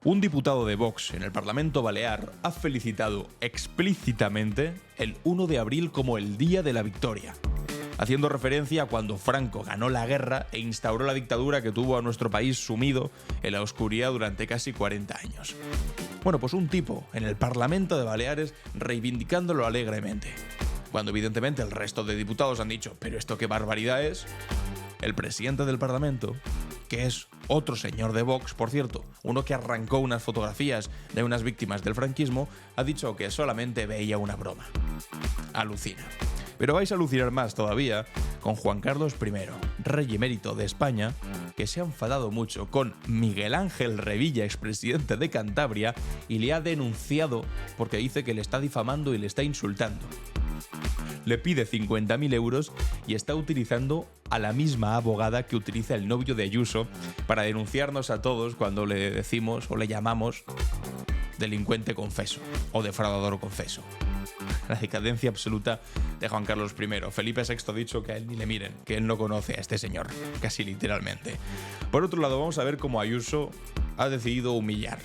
Un diputado de Vox en el Parlamento Balear ha felicitado explícitamente el 1 de abril como el Día de la Victoria, haciendo referencia a cuando Franco ganó la guerra e instauró la dictadura que tuvo a nuestro país sumido en la oscuridad durante casi 40 años. Bueno, pues un tipo en el Parlamento de Baleares reivindicándolo alegremente, cuando evidentemente el resto de diputados han dicho «¿pero esto qué barbaridad es?». El presidente del Parlamento, que es otro señor de Vox, por cierto, uno que arrancó unas fotografías de unas víctimas del franquismo, ha dicho que solamente veía una broma. Alucina. Pero vais a alucinar más todavía con Juan Carlos I, rey emérito de España, que se ha enfadado mucho con Miguel Ángel Revilla, expresidente de Cantabria, y le ha denunciado porque dice que le está difamando y le está insultando. Le pide 50.000 euros y está utilizando a la misma abogada que utiliza el novio de Ayuso para denunciarnos a todos cuando le decimos o le llamamos delincuente confeso o defraudador confeso. La decadencia absoluta de Juan Carlos I. Felipe VI ha dicho que a él ni le miren, que él no conoce a este señor, casi literalmente. Por otro lado, vamos a ver cómo Ayuso ha decidido humillar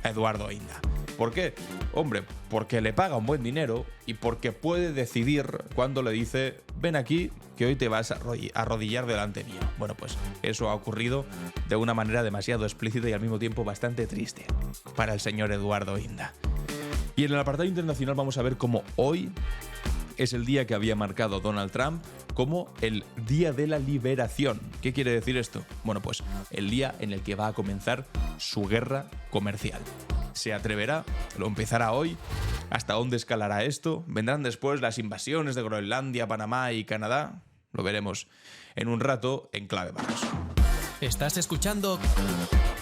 a Eduardo Inda. ¿Por qué? Hombre, porque le paga un buen dinero y porque puede decidir cuando le dice «ven aquí, que hoy te vas a arrodillar delante mío». Bueno, pues eso ha ocurrido de una manera demasiado explícita y al mismo tiempo bastante triste para el señor Eduardo Inda. Y en el apartado internacional vamos a ver cómo hoy es el día que había marcado Donald Trump como el Día de la Liberación. ¿Qué quiere decir esto? Bueno, pues el día en el que va a comenzar su guerra comercial. ¿Se atreverá? ¿Lo empezará hoy? ¿Hasta dónde escalará esto? ¿Vendrán después las invasiones de Groenlandia, Panamá y Canadá? Lo veremos en un rato en Clave Barroso. Estás escuchando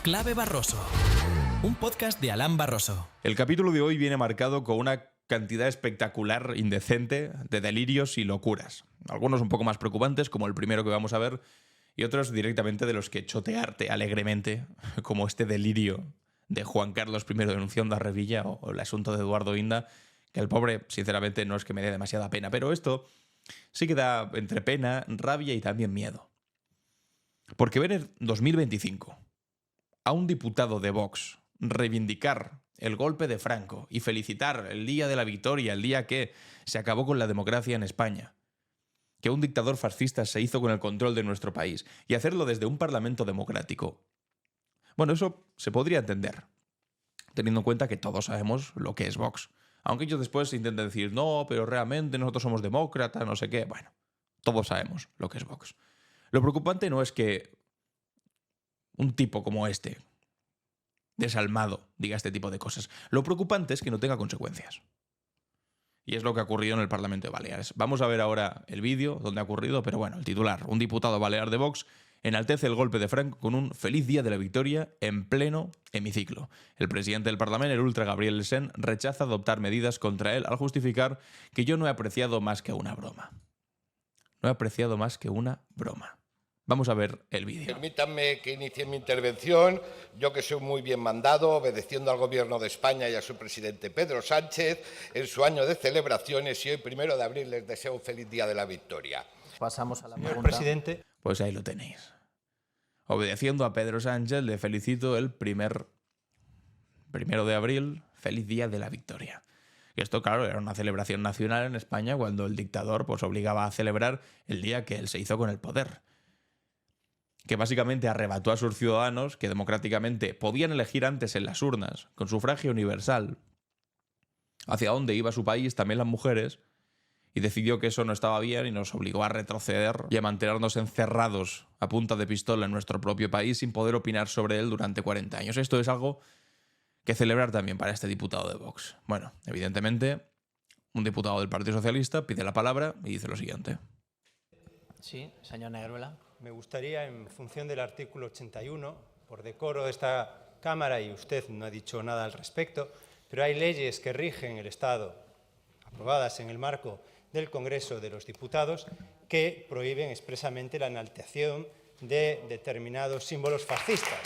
Clave Barroso, un podcast de Alan Barroso. El capítulo de hoy viene marcado con una cantidad espectacular, indecente, de delirios y locuras. Algunos un poco más preocupantes, como el primero que vamos a ver, y otros directamente de los que chotearte alegremente, como este delirio de Juan Carlos I denunciando a Revilla o el asunto de Eduardo Inda, que el pobre, sinceramente, no es que me dé demasiada pena, pero esto sí que da entre pena, rabia y también miedo. Porque ver en 2025 a un diputado de Vox reivindicar el golpe de Franco y felicitar el Día de la Victoria, el día que se acabó con la democracia en España, que un dictador fascista se hizo con el control de nuestro país, y hacerlo desde un parlamento democrático. Bueno, eso se podría entender, teniendo en cuenta que todos sabemos lo que es Vox. Aunque ellos después intenten decir, no, pero realmente nosotros somos demócratas, no sé qué. Bueno, todos sabemos lo que es Vox. Lo preocupante no es que un tipo como este, desalmado, diga este tipo de cosas. Lo preocupante es que no tenga consecuencias. Y es lo que ha ocurrido en el Parlamento de Baleares. Vamos a ver ahora el vídeo donde ha ocurrido, pero bueno, el titular. Un diputado balear de Vox enaltece el golpe de Franco con un feliz Día de la Victoria en pleno hemiciclo. El presidente del Parlamento, el ultra Gabriel Sen, rechaza adoptar medidas contra él al justificar que yo no he apreciado más que una broma. No he apreciado más que una broma. Vamos a ver el vídeo. Permítanme que inicie mi intervención, yo que soy muy bien mandado, obedeciendo al Gobierno de España y a su presidente Pedro Sánchez, en su año de celebraciones, y hoy, 1 de abril, les deseo un feliz Día de la Victoria. Pasamos a la pregunta. Presidente. Pues ahí lo tenéis. Obedeciendo a Pedro Sánchez, le felicito el 1 de abril, feliz Día de la Victoria. Y esto, claro, era una celebración nacional en España cuando el dictador pues obligaba a celebrar el día que él se hizo con el poder. Que básicamente arrebató a sus ciudadanos, que democráticamente podían elegir antes en las urnas, con sufragio universal, hacia dónde iba su país, también las mujeres, y decidió que eso no estaba bien y nos obligó a retroceder y a mantenernos encerrados a punta de pistola en nuestro propio país sin poder opinar sobre él durante 40 años. Esto es algo que celebrar también para este diputado de Vox. Bueno, evidentemente, un diputado del Partido Socialista pide la palabra y dice lo siguiente. Sí, señor Negruela. Me gustaría, en función del artículo 81, por decoro de esta Cámara, y usted no ha dicho nada al respecto, pero hay leyes que rigen el Estado, aprobadas en el marco del Congreso de los Diputados, que prohíben expresamente la enaltección de determinados símbolos fascistas.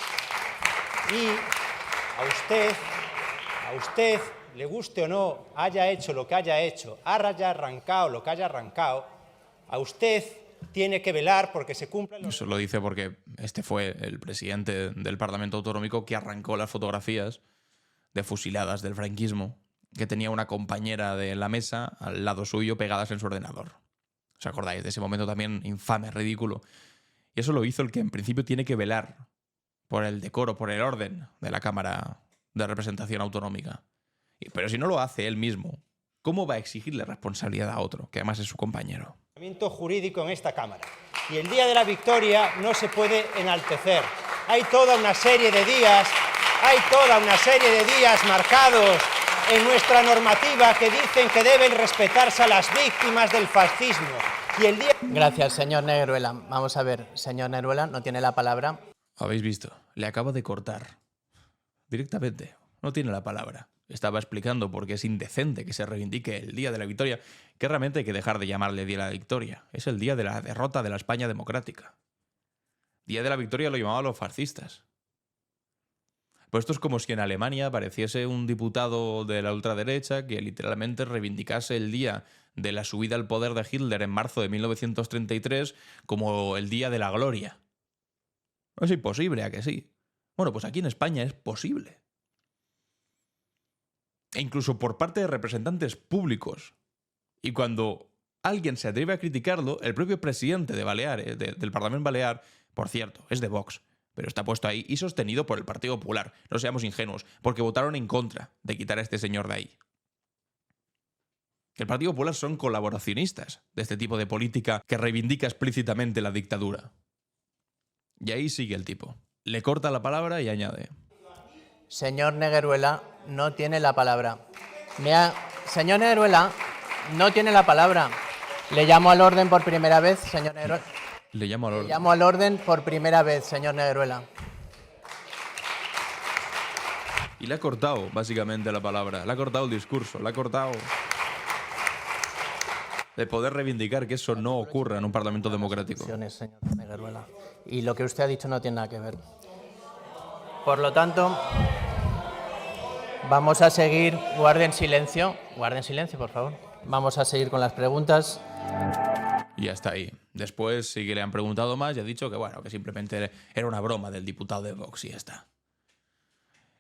Y a usted, le guste o no, haya hecho lo que haya hecho, haya arrancado lo que haya arrancado, a usted tiene que velar porque se cumplan los... Eso lo dice porque este fue el presidente del Parlamento Autonómico que arrancó las fotografías de fusiladas del franquismo, que tenía una compañera de la mesa al lado suyo pegadas en su ordenador. ¿Os acordáis de ese momento también infame, ridículo? Y eso lo hizo el que en principio tiene que velar por el decoro, por el orden de la Cámara de Representación Autonómica. Pero si no lo hace él mismo, ¿cómo va a exigirle responsabilidad a otro, que además es su compañero? Jurídico en esta Cámara. Y el día de la victoria no se puede enaltecer. Hay toda una serie de días marcados en nuestra normativa que dicen que deben respetarse a las víctimas del fascismo. Y el día... Gracias, señor Negruela. Vamos a ver, señor Negruela, no tiene la palabra. Habéis visto, le acaba de cortar. Directamente, no tiene la palabra. Estaba explicando por qué es indecente que se reivindique el Día de la Victoria, que realmente hay que dejar de llamarle Día de la Victoria. Es el día de la derrota de la España democrática. Día de la Victoria lo llamaban los fascistas. Pues esto es como si en Alemania apareciese un diputado de la ultraderecha que literalmente reivindicase el día de la subida al poder de Hitler en marzo de 1933 como el Día de la Gloria. Es imposible, ¿a que sí? Bueno, pues aquí en España es posible. E incluso por parte de representantes públicos. Y cuando alguien se atreve a criticarlo, el propio presidente de Baleares, del Parlamento Balear, por cierto, es de Vox, pero está puesto ahí y sostenido por el Partido Popular. No seamos ingenuos, porque votaron en contra de quitar a este señor de ahí. El Partido Popular son colaboracionistas de este tipo de política que reivindica explícitamente la dictadura. Y ahí sigue el tipo. Le corta la palabra y añade: Señor Negruela, no tiene la palabra. Señor Negruela, no tiene la palabra. Le llamo al orden por primera vez, señor Negruela. Le llamo al orden. Le llamo al orden por primera vez, señor Negruela. Y le ha cortado, básicamente, la palabra. Le ha cortado el discurso. Le ha cortado de poder reivindicar que eso no ocurra en un parlamento democrático. Señor Negruela. Y lo que usted ha dicho no tiene nada que ver. Por lo tanto, vamos a seguir. Guarden silencio, por favor. Vamos a seguir con las preguntas. Y hasta ahí. Después sí que le han preguntado más y ha dicho que, bueno, que simplemente era una broma del diputado de Vox y ya está.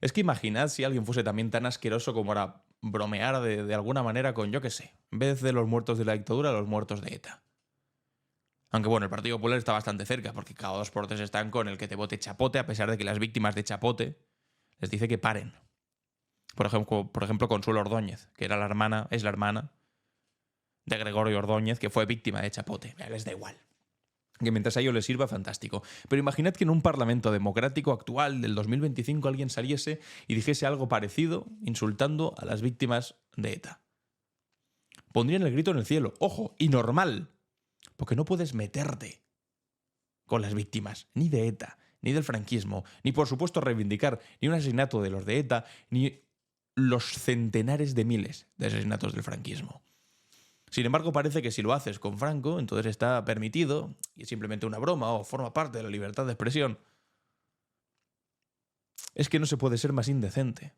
Es que imaginad si alguien fuese también tan asqueroso como para bromear de alguna manera con, yo qué sé, en vez de los muertos de la dictadura, los muertos de ETA. Aunque bueno, el Partido Popular está bastante cerca, porque cada 2 por 3 están con el que te vote Chapote, a pesar de que las víctimas de Chapote les dice que paren. Por ejemplo, Consuelo Ordóñez, que es la hermana de Gregorio Ordóñez, que fue víctima de Chapote. Les da igual. Que mientras a ellos les sirva, fantástico. Pero imaginad que en un parlamento democrático actual del 2025 alguien saliese y dijese algo parecido, insultando a las víctimas de ETA. Pondrían el grito en el cielo. ¡Ojo! Y normal. Porque no puedes meterte con las víctimas, ni de ETA, ni del franquismo, ni por supuesto reivindicar ni un asesinato de los de ETA, ni los centenares de miles de asesinatos del franquismo. Sin embargo, parece que si lo haces con Franco, entonces está permitido, y es simplemente una broma o forma parte de la libertad de expresión. Es que no se puede ser más indecente.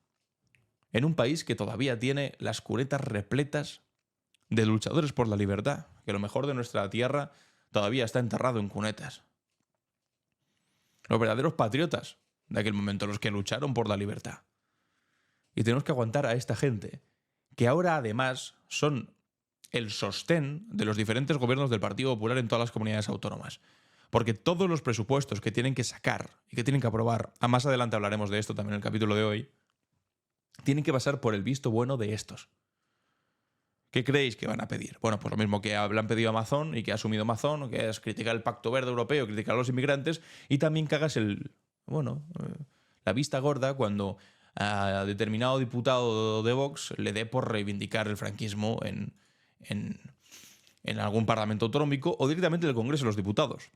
En un país que todavía tiene las cunetas repletas de luchadores por la libertad, que lo mejor de nuestra tierra todavía está enterrado en cunetas. Los verdaderos patriotas de aquel momento, los que lucharon por la libertad. Y tenemos que aguantar a esta gente, que ahora además son el sostén de los diferentes gobiernos del Partido Popular en todas las comunidades autónomas. Porque todos los presupuestos que tienen que sacar y que tienen que aprobar, más adelante hablaremos de esto también en el capítulo de hoy, tienen que pasar por el visto bueno de estos. ¿Qué creéis que van a pedir? Bueno, pues lo mismo que le han pedido a Amazon y que ha asumido Amazon, que es criticar el Pacto Verde Europeo, criticar a los inmigrantes, y también que hagas la vista gorda cuando a determinado diputado de Vox le dé por reivindicar el franquismo en algún parlamento autonómico o directamente en el Congreso de los Diputados.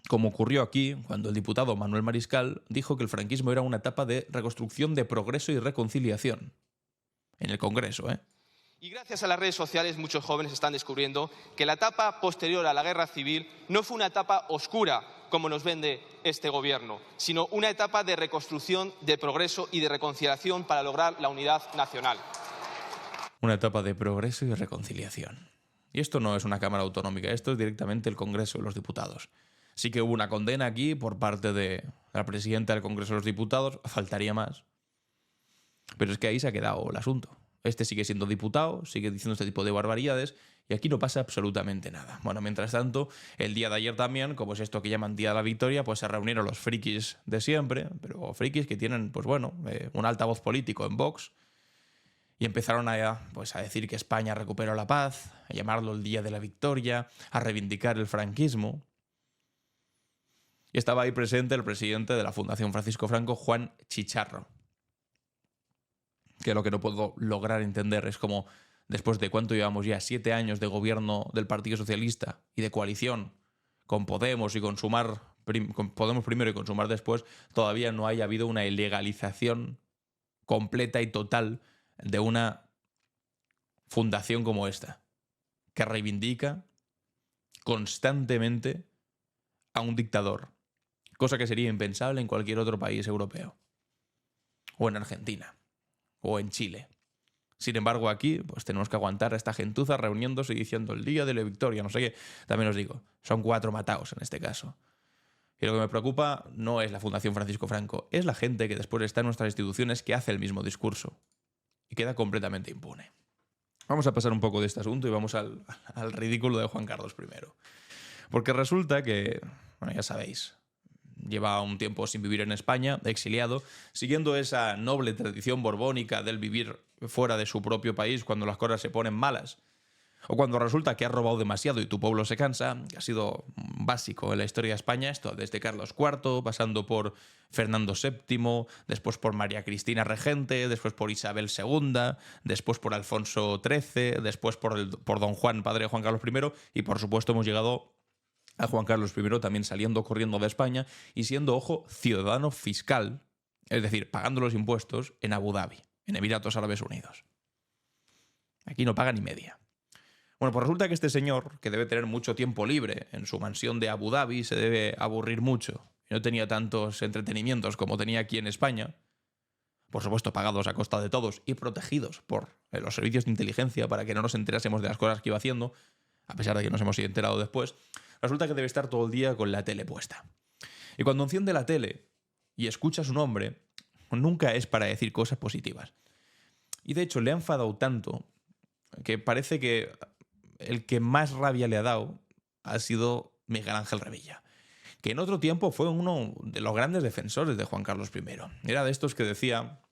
Como ocurrió aquí cuando el diputado Manuel Mariscal dijo que el franquismo era una etapa de reconstrucción, de progreso y reconciliación. En el Congreso, ¿eh? Y gracias a las redes sociales muchos jóvenes están descubriendo que la etapa posterior a la guerra civil no fue una etapa oscura, como nos vende este gobierno, sino una etapa de reconstrucción, de progreso y de reconciliación para lograr la unidad nacional. Una etapa de progreso y reconciliación. Y esto no es una Cámara Autonómica, esto es directamente el Congreso de los Diputados. Sí que hubo una condena aquí por parte de la presidenta del Congreso de los Diputados, faltaría más. Pero es que ahí se ha quedado el asunto. Este sigue siendo diputado, sigue diciendo este tipo de barbaridades y aquí no pasa absolutamente nada. Bueno, mientras tanto, el día de ayer también, como es esto que llaman Día de la Victoria, pues se reunieron los frikis de siempre, pero frikis que tienen, pues bueno, un altavoz político en Vox y empezaron a decir que España recuperó la paz, a llamarlo el Día de la Victoria, a reivindicar el franquismo. Y estaba ahí presente el presidente de la Fundación Francisco Franco, Juan Chicharro. Que lo que no puedo lograr entender es como, después de cuánto llevamos ya, 7 años de gobierno del Partido Socialista y de coalición con Podemos y con Podemos primero y con Sumar después, todavía no haya habido una ilegalización completa y total de una fundación como esta, que reivindica constantemente a un dictador, cosa que sería impensable en cualquier otro país europeo, o en Argentina, o en Chile. Sin embargo, aquí pues tenemos que aguantar a esta gentuza reuniéndose y diciendo el Día de la Victoria, no sé qué. También os digo, son 4 mataos en este caso. Y lo que me preocupa no es la Fundación Francisco Franco, es la gente que después está en nuestras instituciones que hace el mismo discurso y queda completamente impune. Vamos a pasar un poco de este asunto y vamos al ridículo de Juan Carlos I. Porque resulta que, bueno, ya sabéis, lleva un tiempo sin vivir en España, exiliado, siguiendo esa noble tradición borbónica del vivir fuera de su propio país cuando las cosas se ponen malas. O cuando resulta que has robado demasiado y tu pueblo se cansa, que ha sido básico en la historia de España, esto desde Carlos IV, pasando por Fernando VII, después por María Cristina Regente, después por Isabel II, después por Alfonso XIII, después por Don Juan, padre de Juan Carlos I, y por supuesto hemos llegado a Juan Carlos I también saliendo corriendo de España y siendo, ojo, ciudadano fiscal, es decir, pagando los impuestos en Abu Dhabi, en Emiratos Árabes Unidos. Aquí no paga ni media. Bueno, pues resulta que este señor, que debe tener mucho tiempo libre en su mansión de Abu Dhabi, se debe aburrir mucho y no tenía tantos entretenimientos como tenía aquí en España, por supuesto pagados a costa de todos y protegidos por los servicios de inteligencia para que no nos enterásemos de las cosas que iba haciendo, a pesar de que nos hemos enterado después. Resulta que debe estar todo el día con la tele puesta. Y cuando enciende la tele y escucha su nombre, nunca es para decir cosas positivas. Y de hecho le ha enfadado tanto que parece que el que más rabia le ha dado ha sido Miguel Ángel Revilla, que en otro tiempo fue uno de los grandes defensores de Juan Carlos I. Era de estos que decía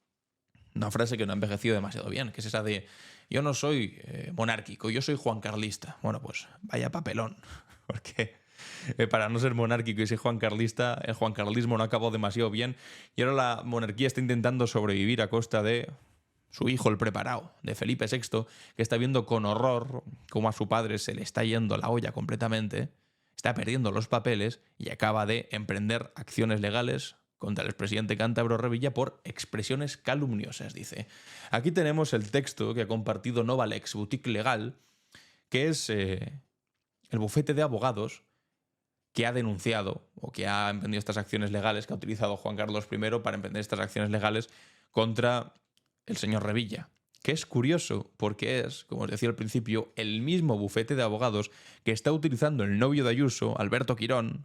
una frase que no ha envejecido demasiado bien, que es esa de: yo no soy monárquico, yo soy juancarlista. Bueno, pues vaya papelón, porque para no ser monárquico y ser juancarlista, el juancarlismo no acabó demasiado bien y ahora la monarquía está intentando sobrevivir a costa de su hijo, el preparado, de Felipe VI, que está viendo con horror cómo a su padre se le está yendo la olla completamente, está perdiendo los papeles y acaba de emprender acciones legales contra el expresidente cántabro Revilla por expresiones calumniosas, dice. Aquí tenemos el texto que ha compartido Novalex Boutique Legal, que es el bufete de abogados que ha denunciado o que ha emprendido estas acciones legales, que ha utilizado Juan Carlos I para emprender estas acciones legales contra el señor Revilla. Que es curioso porque es, como os decía al principio, el mismo bufete de abogados que está utilizando el novio de Ayuso, Alberto Quirón,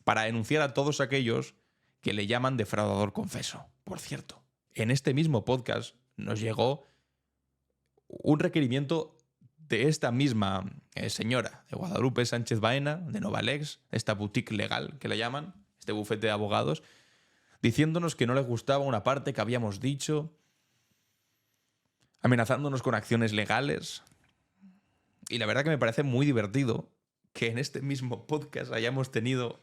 para denunciar a todos aquellos que le llaman defraudador confeso. Por cierto, en este mismo podcast nos llegó un requerimiento de esta misma señora, de Guadalupe Sánchez Baena, de Novalex, esta boutique legal que le llaman, este bufete de abogados, diciéndonos que no les gustaba una parte que habíamos dicho, amenazándonos con acciones legales. Y la verdad que me parece muy divertido que en este mismo podcast hayamos tenido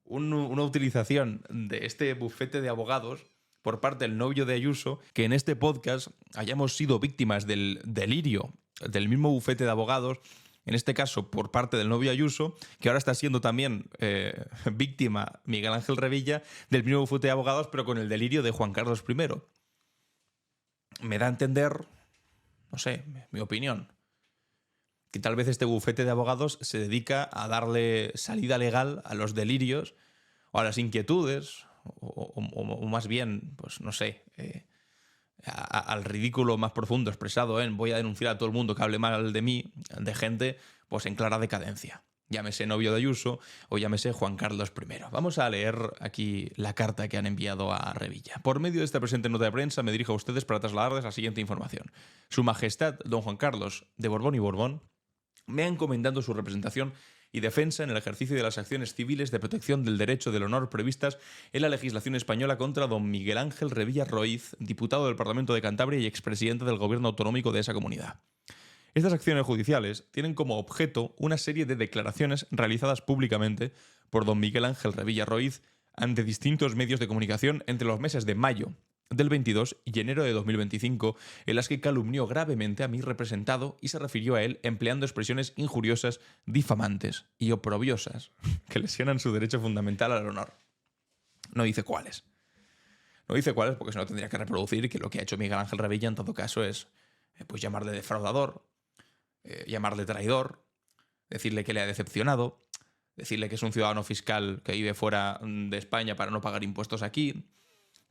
una utilización de este bufete de abogados por parte del novio de Ayuso, que en este podcast hayamos sido víctimas del delirio del mismo bufete de abogados, en este caso por parte del novio Ayuso, que ahora está siendo también víctima Miguel Ángel Revilla del mismo bufete de abogados, pero con el delirio de Juan Carlos I. Me da a entender, no sé, mi opinión, que tal vez este bufete de abogados se dedica a darle salida legal a los delirios o a las inquietudes, o más bien, pues no sé, al ridículo más profundo expresado en voy a denunciar a todo el mundo que hable mal de mí, de gente pues en clara decadencia. Llámese novio de Ayuso o llámese Juan Carlos I. Vamos a leer aquí la carta que han enviado a Revilla. Por medio de esta presente nota de prensa me dirijo a ustedes para trasladarles la siguiente información. Su Majestad, don Juan Carlos de Borbón y Borbón, me ha encomendado su representación y defensa en el ejercicio de las acciones civiles de protección del derecho del honor previstas en la legislación española contra don Miguel Ángel Revilla Roíz, diputado del Parlamento de Cantabria y expresidente del Gobierno autonómico de esa comunidad. Estas acciones judiciales tienen como objeto una serie de declaraciones realizadas públicamente por don Miguel Ángel Revilla Roíz ante distintos medios de comunicación entre los meses de mayo del 22 y enero de 2025, en las que calumnió gravemente a mi representado y se refirió a él empleando expresiones injuriosas, difamantes y oprobiosas que lesionan su derecho fundamental al honor. No dice cuáles. No dice cuáles porque si no tendría que reproducir que lo que ha hecho Miguel Ángel Revilla en todo caso es pues llamarle defraudador, llamarle traidor, decirle que le ha decepcionado, decirle que es un ciudadano fiscal que vive fuera de España para no pagar impuestos aquí,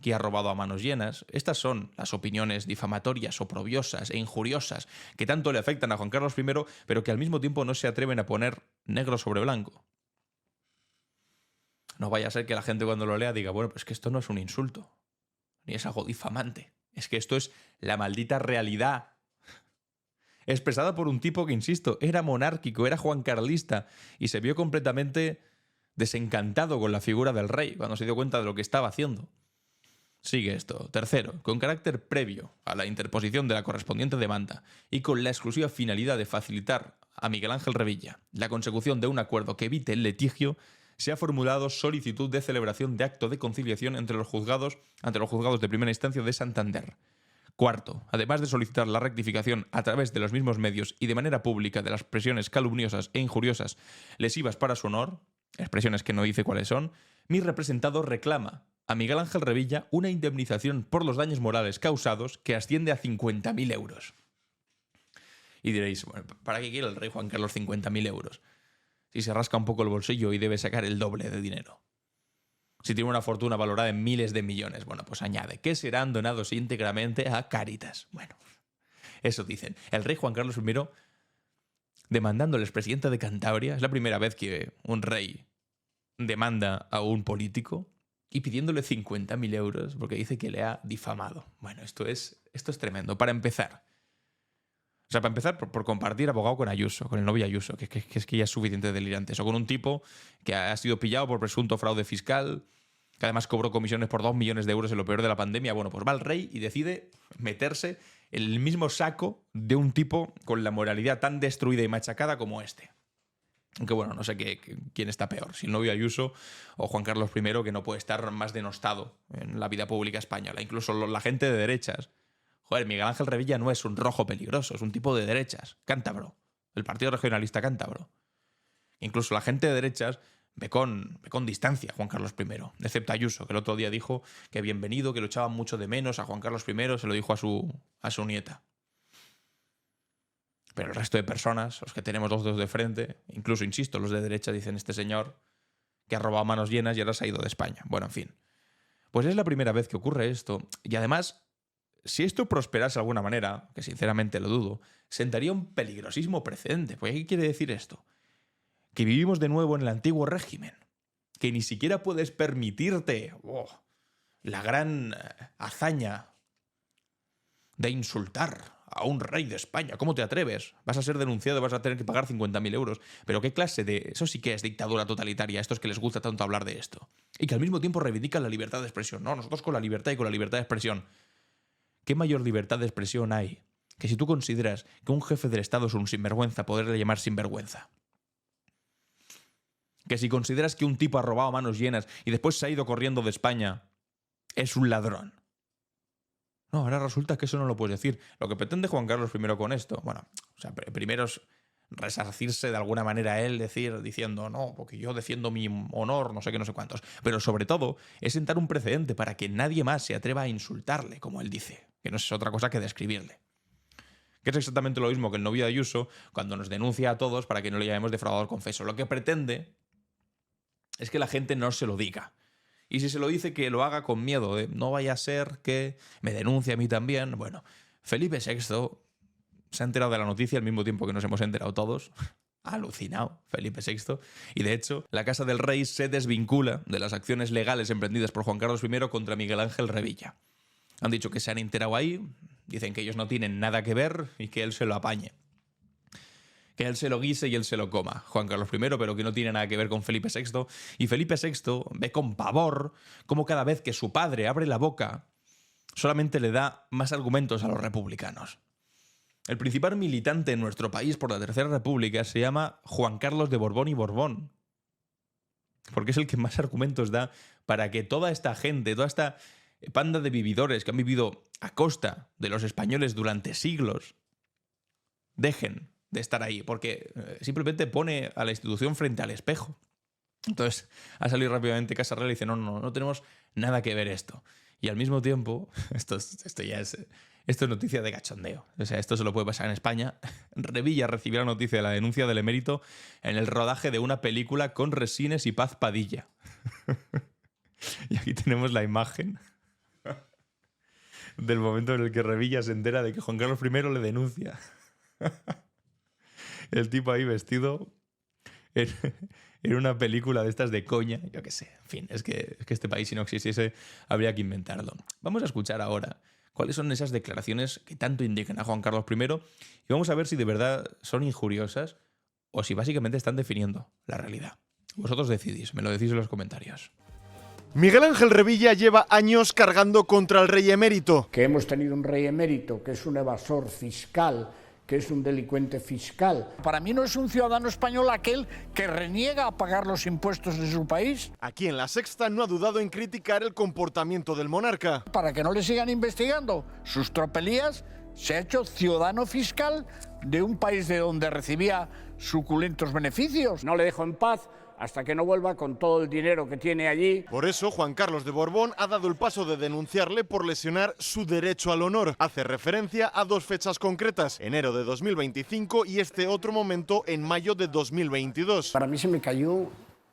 que ha robado a manos llenas. Estas son las opiniones difamatorias, oprobiosas e injuriosas que tanto le afectan a Juan Carlos I, pero que al mismo tiempo no se atreven a poner negro sobre blanco. No vaya a ser que la gente cuando lo lea diga, bueno, pues que esto no es un insulto, ni es algo difamante. Es que esto es la maldita realidad expresada por un tipo que, insisto, era monárquico, era juancarlista y se vio completamente desencantado con la figura del rey cuando se dio cuenta de lo que estaba haciendo. Sigue esto. Tercero, con carácter previo a la interposición de la correspondiente demanda y con la exclusiva finalidad de facilitar a Miguel Ángel Revilla la consecución de un acuerdo que evite el litigio, se ha formulado solicitud de celebración de acto de conciliación ante los juzgados de primera instancia de Santander. Cuarto, además de solicitar la rectificación a través de los mismos medios y de manera pública de las expresiones calumniosas e injuriosas lesivas para su honor, expresiones que no dice cuáles son, mi representado reclama a Miguel Ángel Revilla una indemnización por los daños morales causados que asciende a 50.000 euros. Y diréis, bueno, ¿para qué quiere el rey Juan Carlos 50.000 euros? Si se rasca un poco el bolsillo y debe sacar el doble de dinero. Si tiene una fortuna valorada en miles de millones, bueno, pues añade que serán donados íntegramente a Cáritas. Bueno, eso dicen. El rey Juan Carlos I demandando al expresidente de Cantabria, es la primera vez que un rey demanda a un político y pidiéndole 50.000 euros porque dice que le ha difamado. Bueno, esto es tremendo. Para empezar, por compartir abogado con Ayuso, con el novio Ayuso, que es que ya es suficiente delirante. Eso con un tipo que ha sido pillado por presunto fraude fiscal, que además cobró comisiones por 2 millones de euros en lo peor de la pandemia. Bueno, pues va el rey y decide meterse en el mismo saco de un tipo con la moralidad tan destruida y machacada como este. Aunque bueno, no sé quién está peor, si el novio Ayuso o Juan Carlos I, que no puede estar más denostado en la vida pública española. Incluso la gente de derechas. Joder, Miguel Ángel Revilla no es un rojo peligroso, es un tipo de derechas, cántabro, el Partido Regionalista Cántabro. Incluso la gente de derechas ve con distancia a Juan Carlos I, excepto Ayuso, que el otro día dijo que bienvenido, que lo echaban mucho de menos a Juan Carlos I, se lo dijo a su nieta. Pero el resto de personas, los que tenemos dos dedos de frente, incluso, insisto, los de derecha dicen este señor que ha robado manos llenas y ahora se ha ido de España. Bueno, en fin. Pues es la primera vez que ocurre esto. Y además, si esto prosperase de alguna manera, que sinceramente lo dudo, sentaría un peligrosísimo precedente. Pues ¿qué quiere decir esto? Que vivimos de nuevo en el antiguo régimen. Que ni siquiera puedes permitirte la gran hazaña de insultar a un rey de España. ¿Cómo te atreves? Vas a ser denunciado, vas a tener que pagar 50.000 euros. Pero ¿qué clase de...? Eso sí que es dictadura totalitaria, a estos que les gusta tanto hablar de esto. Y que al mismo tiempo reivindican la libertad de expresión. No, nosotros con la libertad y con la libertad de expresión. ¿Qué mayor libertad de expresión hay que si tú consideras que un jefe del Estado es un sinvergüenza, poderle llamar sinvergüenza? Que si consideras que un tipo ha robado a manos llenas y después se ha ido corriendo de España, es un ladrón. No, ahora resulta que eso no lo puedes decir. Lo que pretende Juan Carlos I con esto, primero es resarcirse de alguna manera a él, diciendo, no, porque yo defiendo mi honor, no sé qué, no sé cuántos. Pero sobre todo es sentar un precedente para que nadie más se atreva a insultarle, como él dice, que no es otra cosa que describirle. Que es exactamente lo mismo que el novio de Ayuso cuando nos denuncia a todos para que no le llamemos defraudador confeso. Lo que pretende es que la gente no se lo diga. Y si se lo dice, que lo haga con miedo, de no vaya a ser que me denuncie a mí también. Bueno, Felipe VI se ha enterado de la noticia al mismo tiempo que nos hemos enterado todos. Ha alucinado Felipe VI. Y de hecho, la Casa del Rey se desvincula de las acciones legales emprendidas por Juan Carlos I contra Miguel Ángel Revilla. Han dicho que se han enterado ahí, dicen que ellos no tienen nada que ver y que él se lo apañe. Que él se lo guise y él se lo coma, Juan Carlos I, pero que no tiene nada que ver con Felipe VI. Y Felipe VI ve con pavor cómo cada vez que su padre abre la boca, solamente le da más argumentos a los republicanos. El principal militante en nuestro país por la Tercera República se llama Juan Carlos de Borbón y Borbón. Porque es el que más argumentos da para que toda esta gente, toda esta panda de vividores que han vivido a costa de los españoles durante siglos, dejen de estar ahí, porque simplemente pone a la institución frente al espejo. Entonces ha salido rápidamente Casa Real y dice, no tenemos nada que ver esto. Y al mismo tiempo, esto es noticia de cachondeo. O sea, esto se lo puede pasar en España. Revilla recibió la noticia de la denuncia del emérito en el rodaje de una película con Resines y Paz Padilla. Y aquí tenemos la imagen del momento en el que Revilla se entera de que Juan Carlos I le denuncia. El tipo ahí vestido en una película de estas de coña, yo qué sé. En fin, es que este país, si no existiese, habría que inventarlo. Vamos a escuchar ahora cuáles son esas declaraciones que tanto indican a Juan Carlos I y vamos a ver si de verdad son injuriosas o si básicamente están definiendo la realidad. Vosotros decidís, me lo decís en los comentarios. Miguel Ángel Revilla lleva años cargando contra el rey emérito. Que hemos tenido un rey emérito que es un evasor fiscal, que es un delincuente fiscal. Para mí no es un ciudadano español aquel que reniega a pagar los impuestos de su país. Aquí en La Sexta no ha dudado en criticar el comportamiento del monarca. Para que no le sigan investigando sus tropelías, se ha hecho ciudadano fiscal de un país de donde recibía suculentos beneficios. No le dejo en paz hasta que no vuelva con todo el dinero que tiene allí. Por eso, Juan Carlos de Borbón ha dado el paso de denunciarle por lesionar su derecho al honor. Hace referencia a dos fechas concretas, enero de 2025 y este otro momento en mayo de 2022. Para mí se me cayó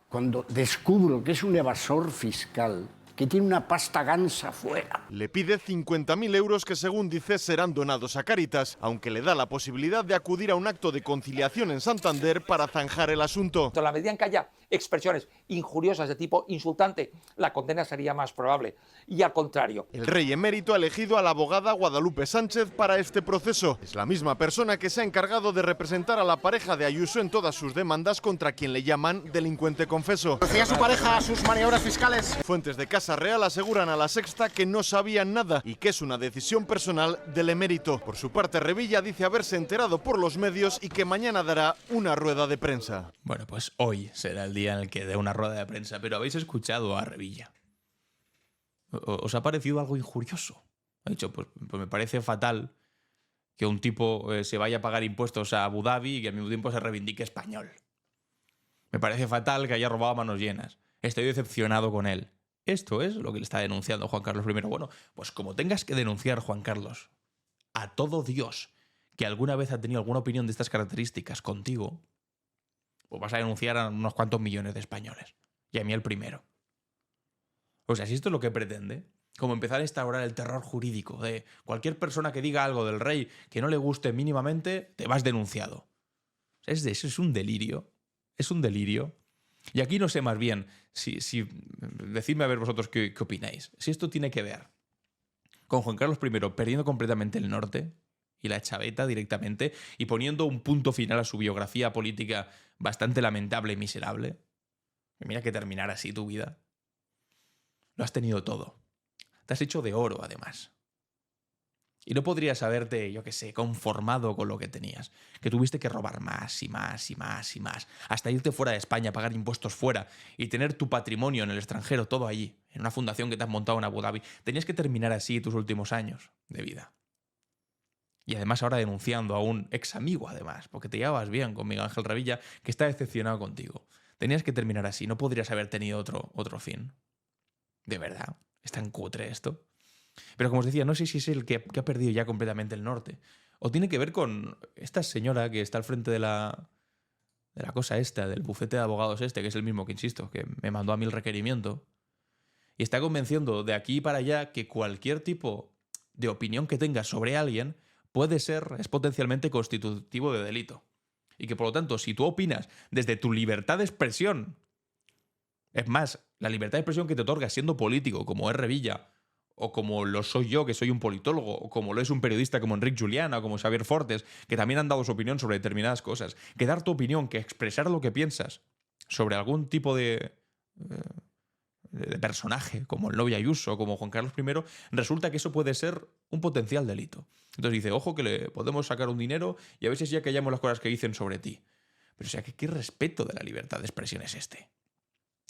cuando descubro que es un evasor fiscal, que tiene una pasta gansa fuera. Le pide 50.000 euros que, según dice, serán donados a Cáritas, aunque le da la posibilidad de acudir a un acto de conciliación en Santander para zanjar el asunto. En la medida en que haya expresiones injuriosas de tipo insultante, la condena sería más probable. Y al contrario. El rey emérito ha elegido a la abogada Guadalupe Sánchez para este proceso. Es la misma persona que se ha encargado de representar a la pareja de Ayuso en todas sus demandas contra quien le llaman delincuente confeso. ¿Conocía su pareja sus maniobras fiscales? Fuentes de Casa Real aseguran a La Sexta que no sabían nada y que es una decisión personal del emérito. Por su parte, Revilla dice haberse enterado por los medios y que mañana dará una rueda de prensa. Bueno, pues hoy será el día en el que dé una rueda de prensa, pero ¿habéis escuchado a Revilla? ¿Os ha parecido algo injurioso? Ha dicho, pues me parece fatal que un tipo se vaya a pagar impuestos a Abu Dhabi y que al mismo tiempo se reivindique español. Me parece fatal que haya robado a manos llenas. Estoy decepcionado con él. Esto es lo que le está denunciando Juan Carlos I. Bueno, pues como tengas que denunciar, Juan Carlos, a todo Dios que alguna vez ha tenido alguna opinión de estas características contigo, pues vas a denunciar a unos cuantos millones de españoles. Y a mí el primero. O sea, si esto es lo que pretende, como empezar a instaurar el terror jurídico de cualquier persona que diga algo del rey que no le guste mínimamente, te vas denunciado. Eso es un delirio. Es un delirio. Y aquí no sé más bien, decidme a ver vosotros qué opináis. Si esto tiene que ver con Juan Carlos I perdiendo completamente el norte y la chaveta directamente y poniendo un punto final a su biografía política bastante lamentable y miserable. Mira que terminar así tu vida. Lo has tenido todo. Te has hecho de oro, además. Y no podrías haberte, yo qué sé, conformado con lo que tenías. Que tuviste que robar más y más y más y más. Hasta irte fuera de España, pagar impuestos fuera y tener tu patrimonio en el extranjero, todo allí, en una fundación que te has montado en Abu Dhabi. Tenías que terminar así tus últimos años de vida. Y además ahora denunciando a un ex amigo, además, porque te llevabas bien con Miguel Ángel Revilla, que está decepcionado contigo. Tenías que terminar así, no podrías haber tenido otro fin. De verdad, es tan cutre esto. Pero como os decía, no sé si es el que ha perdido ya completamente el norte. O tiene que ver con esta señora que está al frente de la cosa esta, del bufete de abogados este, que es el mismo que, insisto, que me mandó a mí el requerimiento. y está convenciendo de aquí para allá que cualquier tipo de opinión que tengas sobre alguien es potencialmente constitutivo de delito. Y que por lo tanto, si tú opinas desde tu libertad de expresión, es más, la libertad de expresión que te otorga siendo político, como es Revilla, o como lo soy yo, que soy un politólogo, o como lo es un periodista como Enric Juliana, o como Xavier Fortes, que también han dado su opinión sobre determinadas cosas, que dar tu opinión, que expresar lo que piensas sobre algún tipo de personaje, como el novio Ayuso, como Juan Carlos I, resulta que eso puede ser un potencial delito. Entonces dice, ojo que le podemos sacar un dinero y a veces ya callamos las cosas que dicen sobre ti. Pero o sea, ¿qué respeto de la libertad de expresión es este?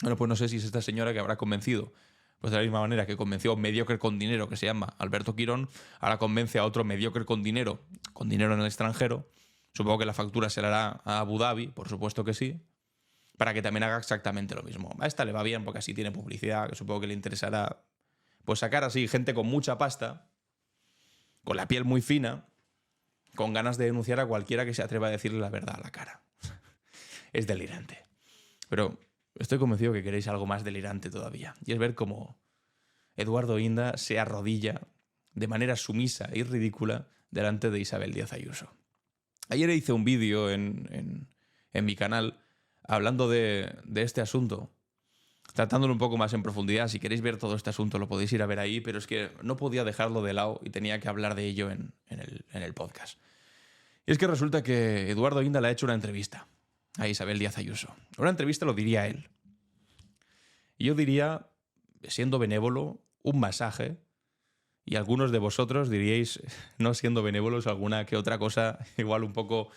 Bueno, pues no sé si es esta señora que habrá convencido, pues de la misma manera que convenció a un mediocre con dinero que se llama Alberto Quirón, ahora convence a otro mediocre con dinero en el extranjero. Supongo que la factura se la hará a Abu Dhabi, por supuesto que sí, para que también haga exactamente lo mismo. A esta le va bien porque así tiene publicidad, que supongo que le interesará pues sacar así gente con mucha pasta, con la piel muy fina, con ganas de denunciar a cualquiera que se atreva a decirle la verdad a la cara. Es delirante. Pero estoy convencido que queréis algo más delirante todavía, y es ver cómo Eduardo Inda se arrodilla de manera sumisa y ridícula delante de Isabel Díaz Ayuso. Ayer hice un vídeo en mi canal hablando de este asunto, tratándolo un poco más en profundidad. Si queréis ver todo este asunto lo podéis ir a ver ahí, pero es que no podía dejarlo de lado y tenía que hablar de ello en el podcast. Y es que resulta que Eduardo Inda le ha hecho una entrevista a Isabel Díaz Ayuso. Una entrevista lo diría él. Y yo diría, siendo benévolo, un masaje. Y algunos de vosotros diríais, no siendo benévolos, alguna que otra cosa igual un poco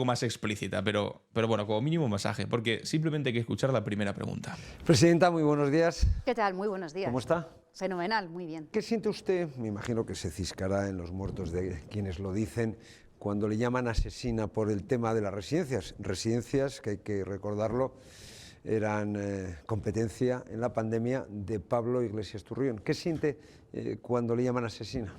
más explícita. Pero bueno, como mínimo un masaje, porque simplemente hay que escuchar la primera pregunta. Presidenta, muy buenos días. ¿Qué tal? Muy buenos días. ¿Cómo está? Fenomenal, muy bien. ¿Qué siente usted? Me imagino que se ciscará en los muertos de quienes lo dicen cuando le llaman asesina por el tema de las residencias. Residencias que hay que recordarlo, eran competencia en la pandemia de Pablo Iglesias Turrión. ¿Qué siente cuando le llaman asesina?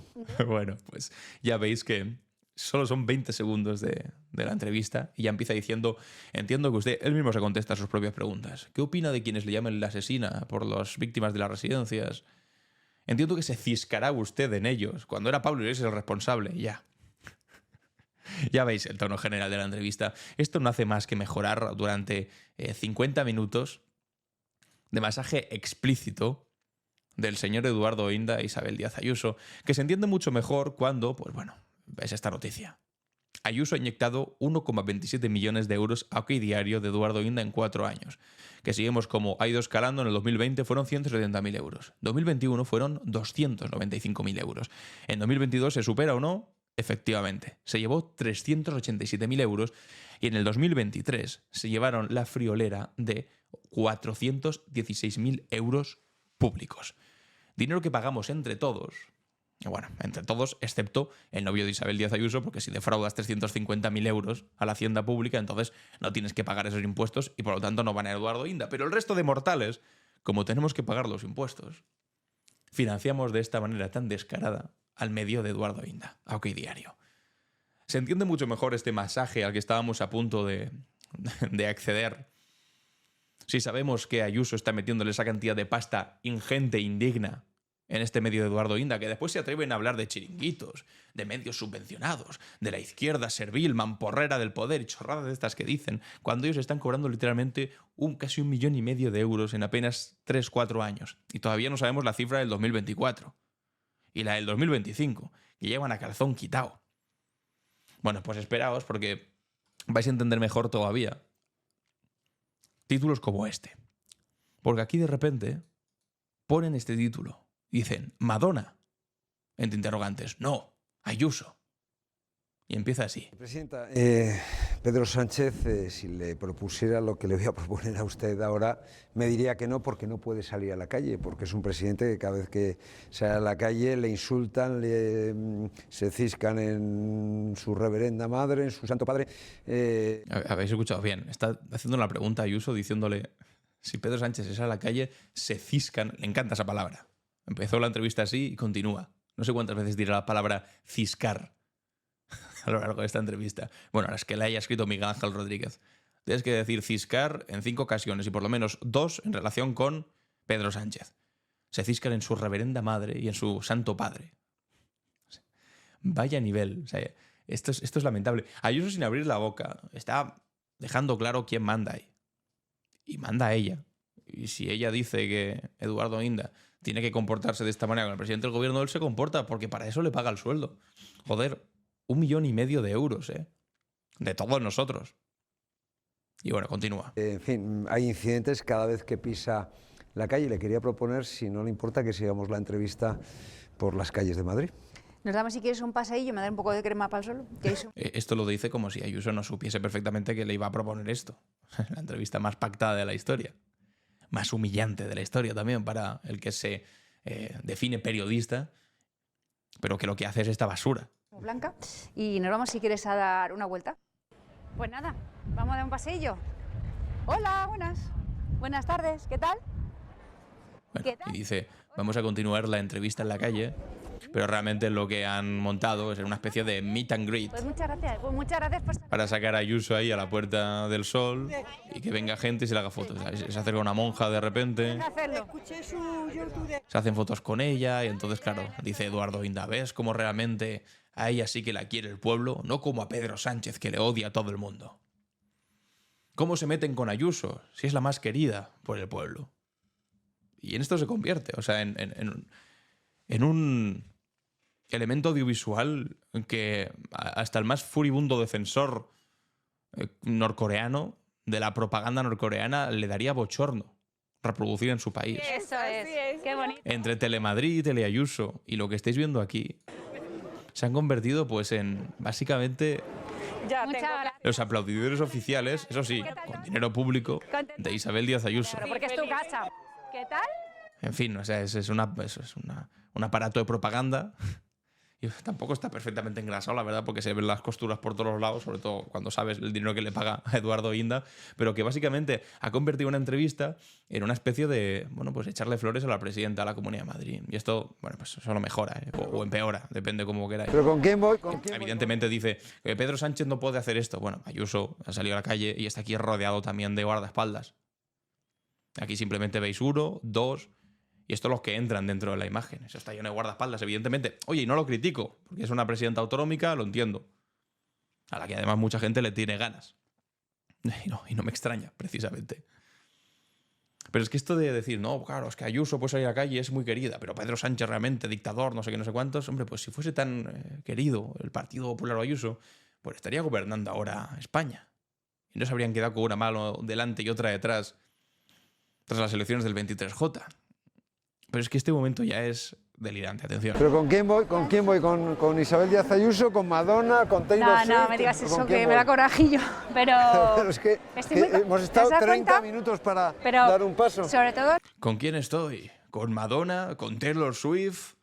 Bueno, pues ya veis que solo son 20 segundos de la entrevista y ya empieza diciendo, entiendo que usted, él mismo se contesta a sus propias preguntas. ¿Qué opina de quienes le llamen la asesina por las víctimas de las residencias? Entiendo que se ciscará usted en ellos. Cuando era Pablo Iglesias el responsable, ya. Ya veis el tono general de la entrevista. Esto no hace más que mejorar durante 50 minutos de masaje explícito del señor Eduardo Inda e Isabel Díaz Ayuso, que se entiende mucho mejor cuando, pues bueno, ves esta noticia. Ayuso ha inyectado 1,27 millones de euros a OK Diario de Eduardo Inda en 4 años, que si vemos como ha ido escalando. En el 2020 fueron 170.000 euros, en 2021 fueron 295.000 euros, en 2022 se supera o no. Efectivamente, se llevó 387.000 euros y en el 2023 se llevaron la friolera de 416.000 euros públicos. Dinero que pagamos entre todos, bueno, entre todos, excepto el novio de Isabel Díaz Ayuso, porque si defraudas 350.000 euros a la hacienda pública, entonces no tienes que pagar esos impuestos y por lo tanto no van a Eduardo Inda. Pero el resto de mortales, como tenemos que pagar los impuestos, financiamos de esta manera tan descarada al medio de Eduardo Inda, a OK Diario. Se entiende mucho mejor este masaje al que estábamos a punto de acceder si sabemos que Ayuso está metiéndole esa cantidad de pasta ingente e indigna en este medio de Eduardo Inda, que después se atreven a hablar de chiringuitos, de medios subvencionados, de la izquierda servil, mamporrera del poder y chorradas de estas que dicen, cuando ellos están cobrando literalmente casi 1,5 millones de euros en apenas 3-4 años. Y todavía no sabemos la cifra del 2024. Y la del 2025, que llevan a calzón quitado. Bueno, pues esperaos porque vais a entender mejor todavía títulos como este. Porque aquí de repente ponen este título. Dicen, Madonna, entre interrogantes. No, Ayuso. Y empieza así. Presidenta, Pedro Sánchez, si le propusiera lo que le voy a proponer a usted ahora, me diría que no, porque no puede salir a la calle, porque es un presidente que cada vez que sale a la calle le insultan, se ciscan en su reverenda madre, en su santo padre. Habéis escuchado bien. Está haciendo una pregunta a Ayuso diciéndole, si Pedro Sánchez sale a la calle, se ciscan. Le encanta esa palabra. Empezó la entrevista así y continúa. No sé cuántas veces dirá la palabra ciscar a lo largo de esta entrevista. Bueno, las que la haya escrito Miguel Ángel Rodríguez. Tienes que decir ciscar en 5 ocasiones y por lo menos 2 en relación con Pedro Sánchez. Se ciscan en su reverenda madre y en su santo padre. Vaya nivel. O sea, esto es lamentable. Ayuso, sin abrir la boca, está dejando claro quién manda ahí. Y manda ella. Y si ella dice que Eduardo Inda tiene que comportarse de esta manera con el presidente del gobierno, él se comporta, porque para eso le paga el sueldo. Joder, 1,5 millones de euros, ¿eh? De todos nosotros. Y bueno, continúa. En fin, hay incidentes cada vez que pisa la calle. Le quería proponer, si no le importa, que sigamos la entrevista por las calles de Madrid. Nos damos, si quieres, un paseillo, me da un poco de crema para el suelo. Esto lo dice como si Ayuso no supiese perfectamente que le iba a proponer esto. La entrevista más pactada de la historia. Más humillante de la historia también para el que se define periodista, pero que lo que hace es esta basura. Blanca. Y nos vamos, si quieres, a dar una vuelta. Pues nada, vamos a dar un paseillo. Hola, buenas tardes, ¿qué tal? Bueno, y dice, vamos a continuar la entrevista en la calle, pero realmente lo que han montado es una especie de meet and greet. Pues muchas gracias por... Para sacar a Ayuso ahí a la Puerta del Sol y que venga gente y se le haga fotos. Se acerca una monja de repente, se hacen fotos con ella y entonces, claro, dice Eduardo Inda, ¿ves cómo realmente a ella sí que la quiere el pueblo? No como a Pedro Sánchez, que le odia a todo el mundo. ¿Cómo se meten con Ayuso si es la más querida por el pueblo? Y en esto se convierte, o sea, en un elemento audiovisual que hasta el más furibundo defensor norcoreano de la propaganda norcoreana le daría bochorno reproducir en su país. Eso es, qué bonito. Entre Telemadrid y Teleayuso y lo que estáis viendo aquí, se han convertido pues en, básicamente, los aplaudidores oficiales, eso sí, con dinero público, de Isabel Díaz Ayuso. Porque es tu casa. ¿Qué tal? En fin, o sea, es un aparato de propaganda. Y tampoco está perfectamente engrasado, la verdad, porque se ven las costuras por todos los lados, sobre todo cuando sabes el dinero que le paga a Eduardo Inda, pero que básicamente ha convertido una entrevista en una especie de, bueno, pues echarle flores a la presidenta de la Comunidad de Madrid. Y esto, bueno, pues solo mejora, o empeora, depende cómo queráis. ¿Pero con quién voy? Evidentemente dice que Pedro Sánchez no puede hacer esto. Bueno, Ayuso ha salido a la calle y está aquí rodeado también de guardaespaldas. Aquí simplemente veis 1, 2... Y esto los que entran dentro de la imagen. Eso está lleno de guardaespaldas, evidentemente. Oye, y no lo critico, porque es una presidenta autonómica, lo entiendo. A la que además mucha gente le tiene ganas. Y no me extraña, precisamente. Pero es que esto de decir, no, claro, es que Ayuso puede salir a la calle y es muy querida, pero Pedro Sánchez realmente, dictador, no sé qué, no sé cuántos. Hombre, pues si fuese tan querido el Partido Popular o Ayuso, pues estaría gobernando ahora España. Y no se habrían quedado con una mano delante y otra detrás tras las elecciones del 23J. Pero es que este momento ya es delirante, atención. ¿Pero con quién voy? ¿Con quién voy? ¿Con Isabel Díaz Ayuso? ¿Con Madonna? ¿Con Taylor Swift? No me digas eso, que me da corajillo. Pero es que hemos estado 30 minutos para dar un paso. Sobre todo... ¿Con quién estoy? ¿Con Madonna? ¿Con Taylor Swift?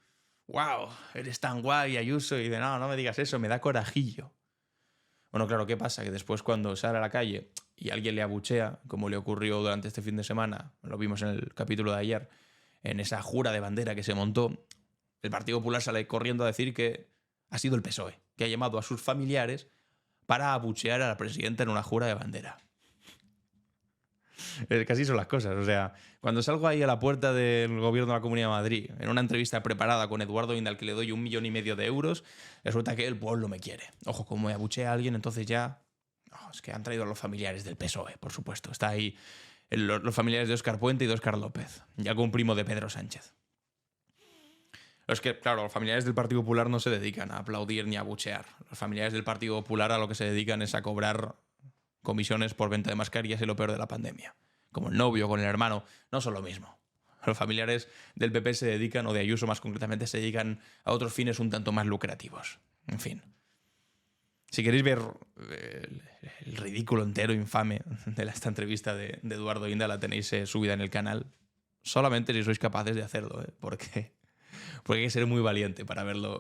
¡Wow! Eres tan guay, Ayuso. Y de no me digas eso, me da corajillo. Bueno, claro, ¿qué pasa? Que después cuando sale a la calle y alguien le abuchea, como le ocurrió durante este fin de semana, lo vimos en el capítulo de ayer, en esa jura de bandera que se montó, el Partido Popular sale corriendo a decir que ha sido el PSOE, que ha llamado a sus familiares para abuchear a la presidenta en una jura de bandera. Casi son las cosas. O sea, cuando salgo ahí a la puerta del gobierno de la Comunidad de Madrid, en una entrevista preparada con Eduardo Inda, al que le doy 1,5 millones de euros, resulta que el pueblo me quiere. Ojo, como me abuchea a alguien, entonces ya... No, es que han traído a los familiares del PSOE, por supuesto. Está ahí los familiares de Óscar Puente y de Óscar López, ya con un primo de Pedro Sánchez. Es que, claro, los familiares del Partido Popular no se dedican a aplaudir ni a abuchear. Los familiares del Partido Popular a lo que se dedican es a cobrar comisiones por venta de mascarillas y lo peor de la pandemia. Como el novio, con el hermano, no son lo mismo. Los familiares del PP se dedican, o de Ayuso más concretamente, se dedican a otros fines un tanto más lucrativos. En fin. Si queréis ver el ridículo entero, infame, de esta entrevista de Eduardo Inda, la tenéis subida en el canal. Solamente si sois capaces de hacerlo, porque hay que ser muy valiente para verlo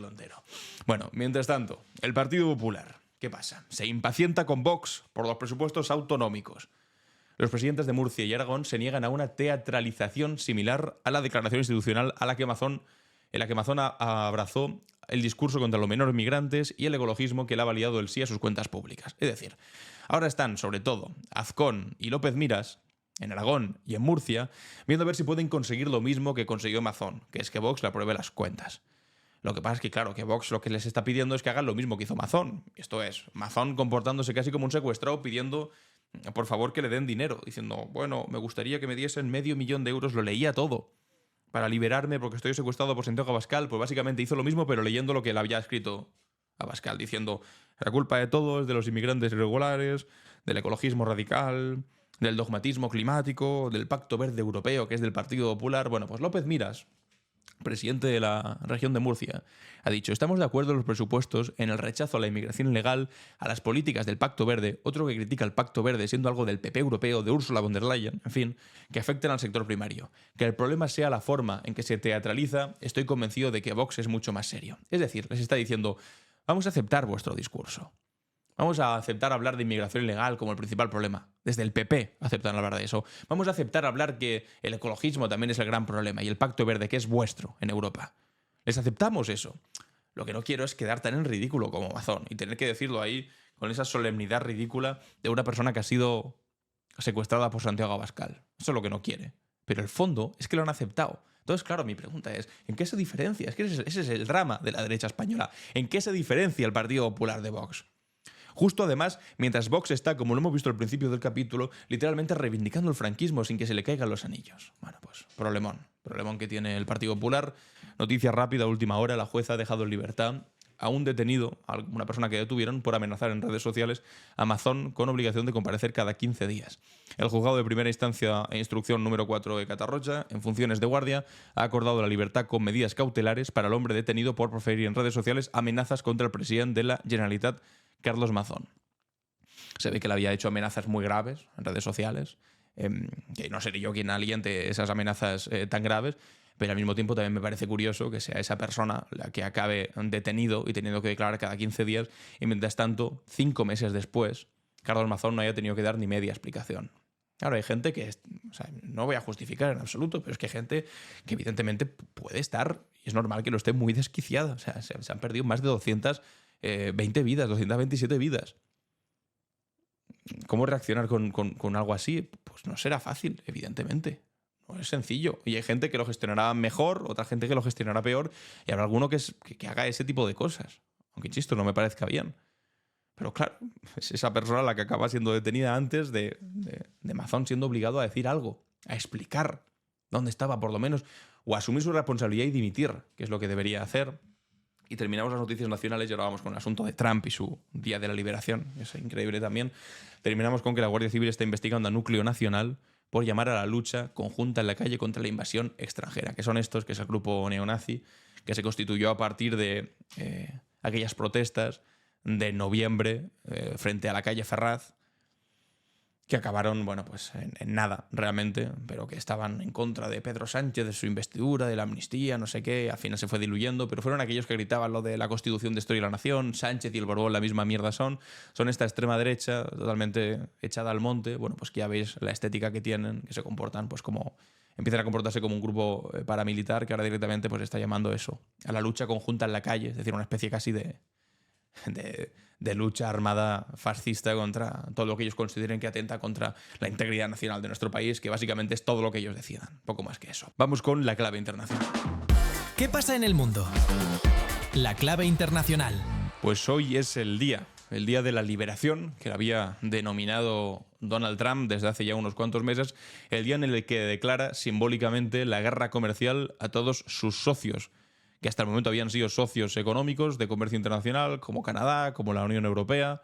entero. Bueno, mientras tanto, el Partido Popular, ¿qué pasa? Se impacienta con Vox por los presupuestos autonómicos. Los presidentes de Murcia y Aragón se niegan a una teatralización similar a la declaración institucional en la que Mazón abrazó el discurso contra los menores migrantes y el ecologismo que le ha validado el sí a sus cuentas públicas. Es decir, ahora están, sobre todo, Azcón y López Miras en Aragón y en Murcia, viendo a ver si pueden conseguir lo mismo que consiguió Mazón, que es que Vox le apruebe las cuentas. Lo que pasa es que, claro, que Vox lo que les está pidiendo es que hagan lo mismo que hizo Mazón. Esto es, Mazón comportándose casi como un secuestrado, pidiendo, por favor, que le den dinero, diciendo, bueno, me gustaría que me diesen $500.000 euros, lo leía todo, para liberarme porque estoy secuestrado por Santiago Abascal. Pues básicamente hizo lo mismo, pero leyendo lo que le había escrito Abascal, diciendo, la culpa de todo es de los inmigrantes irregulares, del ecologismo radical, del dogmatismo climático, del Pacto Verde Europeo, que es del Partido Popular. Bueno, pues López Miras, presidente de la región de Murcia, ha dicho, estamos de acuerdo en los presupuestos, en el rechazo a la inmigración ilegal, a las políticas del Pacto Verde, otro que critica el Pacto Verde siendo algo del PP europeo, de Ursula von der Leyen, en fin, que afecten al sector primario. Que el problema sea la forma en que se teatraliza, estoy convencido de que Vox es mucho más serio. Es decir, les está diciendo, vamos a aceptar vuestro discurso. Vamos a aceptar hablar de inmigración ilegal como el principal problema. Desde el PP aceptan hablar de eso. Vamos a aceptar hablar que el ecologismo también es el gran problema y el Pacto Verde, que es vuestro en Europa. Les aceptamos eso. Lo que no quiero es quedar tan en ridículo como Mazón y tener que decirlo ahí con esa solemnidad ridícula de una persona que ha sido secuestrada por Santiago Abascal. Eso es lo que no quiere. Pero el fondo es que lo han aceptado. Entonces, claro, mi pregunta es, ¿en qué se diferencia? Es que ese es el drama de la derecha española. ¿En qué se diferencia el Partido Popular de Vox? Justo además, mientras Vox está, como lo hemos visto al principio del capítulo, literalmente reivindicando el franquismo sin que se le caigan los anillos. Bueno, pues problemón que tiene el Partido Popular. Noticia rápida, última hora, la jueza ha dejado en libertad a un detenido, a una persona que detuvieron por amenazar en redes sociales a Mazón con obligación de comparecer cada 15 días. El juzgado de primera instancia e instrucción número 4 de Catarroja, en funciones de guardia, ha acordado la libertad con medidas cautelares para el hombre detenido por proferir en redes sociales amenazas contra el presidente de la Generalitat, Carlos Mazón. Se ve que le había hecho amenazas muy graves en redes sociales, que no seré yo quien aliente esas amenazas tan graves, pero al mismo tiempo también me parece curioso que sea esa persona la que acabe detenido y teniendo que declarar cada 15 días y mientras tanto, 5 meses después, Carlos Mazón no haya tenido que dar ni media explicación. Claro, hay gente que, no voy a justificar en absoluto, pero es que hay gente que evidentemente puede estar, y es normal que lo esté, muy desquiciada. O sea, se han perdido más de 220 vidas, 227 vidas. ¿Cómo reaccionar con algo así? Pues no será fácil, evidentemente. No es sencillo. Y hay gente que lo gestionará mejor, otra gente que lo gestionará peor, y habrá alguno que haga ese tipo de cosas. Aunque, insisto, no me parezca bien. Pero claro, es esa persona la que acaba siendo detenida antes de Mazón siendo obligado a decir algo, a explicar dónde estaba, por lo menos, o a asumir su responsabilidad y dimitir, que es lo que debería hacer. Y terminamos las noticias nacionales y ahora vamos con el asunto de Trump y su Día de la Liberación. Es increíble también. Terminamos con que la Guardia Civil está investigando a Núcleo Nacional por llamar a la lucha conjunta en la calle contra la invasión extranjera, que son estos, que es el grupo neonazi, que se constituyó a partir de aquellas protestas de noviembre frente a la calle Ferraz, que acabaron, bueno, pues en nada realmente, pero que estaban en contra de Pedro Sánchez, de su investidura, de la amnistía, no sé qué, al final se fue diluyendo, pero fueron aquellos que gritaban lo de la Constitución destruye la nación, Sánchez y el Borbón la misma mierda son esta extrema derecha totalmente echada al monte, bueno, pues que ya veis la estética que tienen, que se comportan pues como, empiezan a comportarse como un grupo paramilitar que ahora directamente pues está llamando eso, a la lucha conjunta en la calle, es decir, una especie casi de lucha armada fascista contra todo lo que ellos consideren que atenta contra la integridad nacional de nuestro país, que básicamente es todo lo que ellos decidan, poco más que eso. Vamos con la clave internacional. ¿Qué pasa en el mundo? La clave internacional. Pues hoy es el día de la liberación, que había denominado Donald Trump desde hace ya unos cuantos meses, el día en el que declara simbólicamente la guerra comercial a todos sus socios, que hasta el momento habían sido socios económicos de comercio internacional, como Canadá, como la Unión Europea,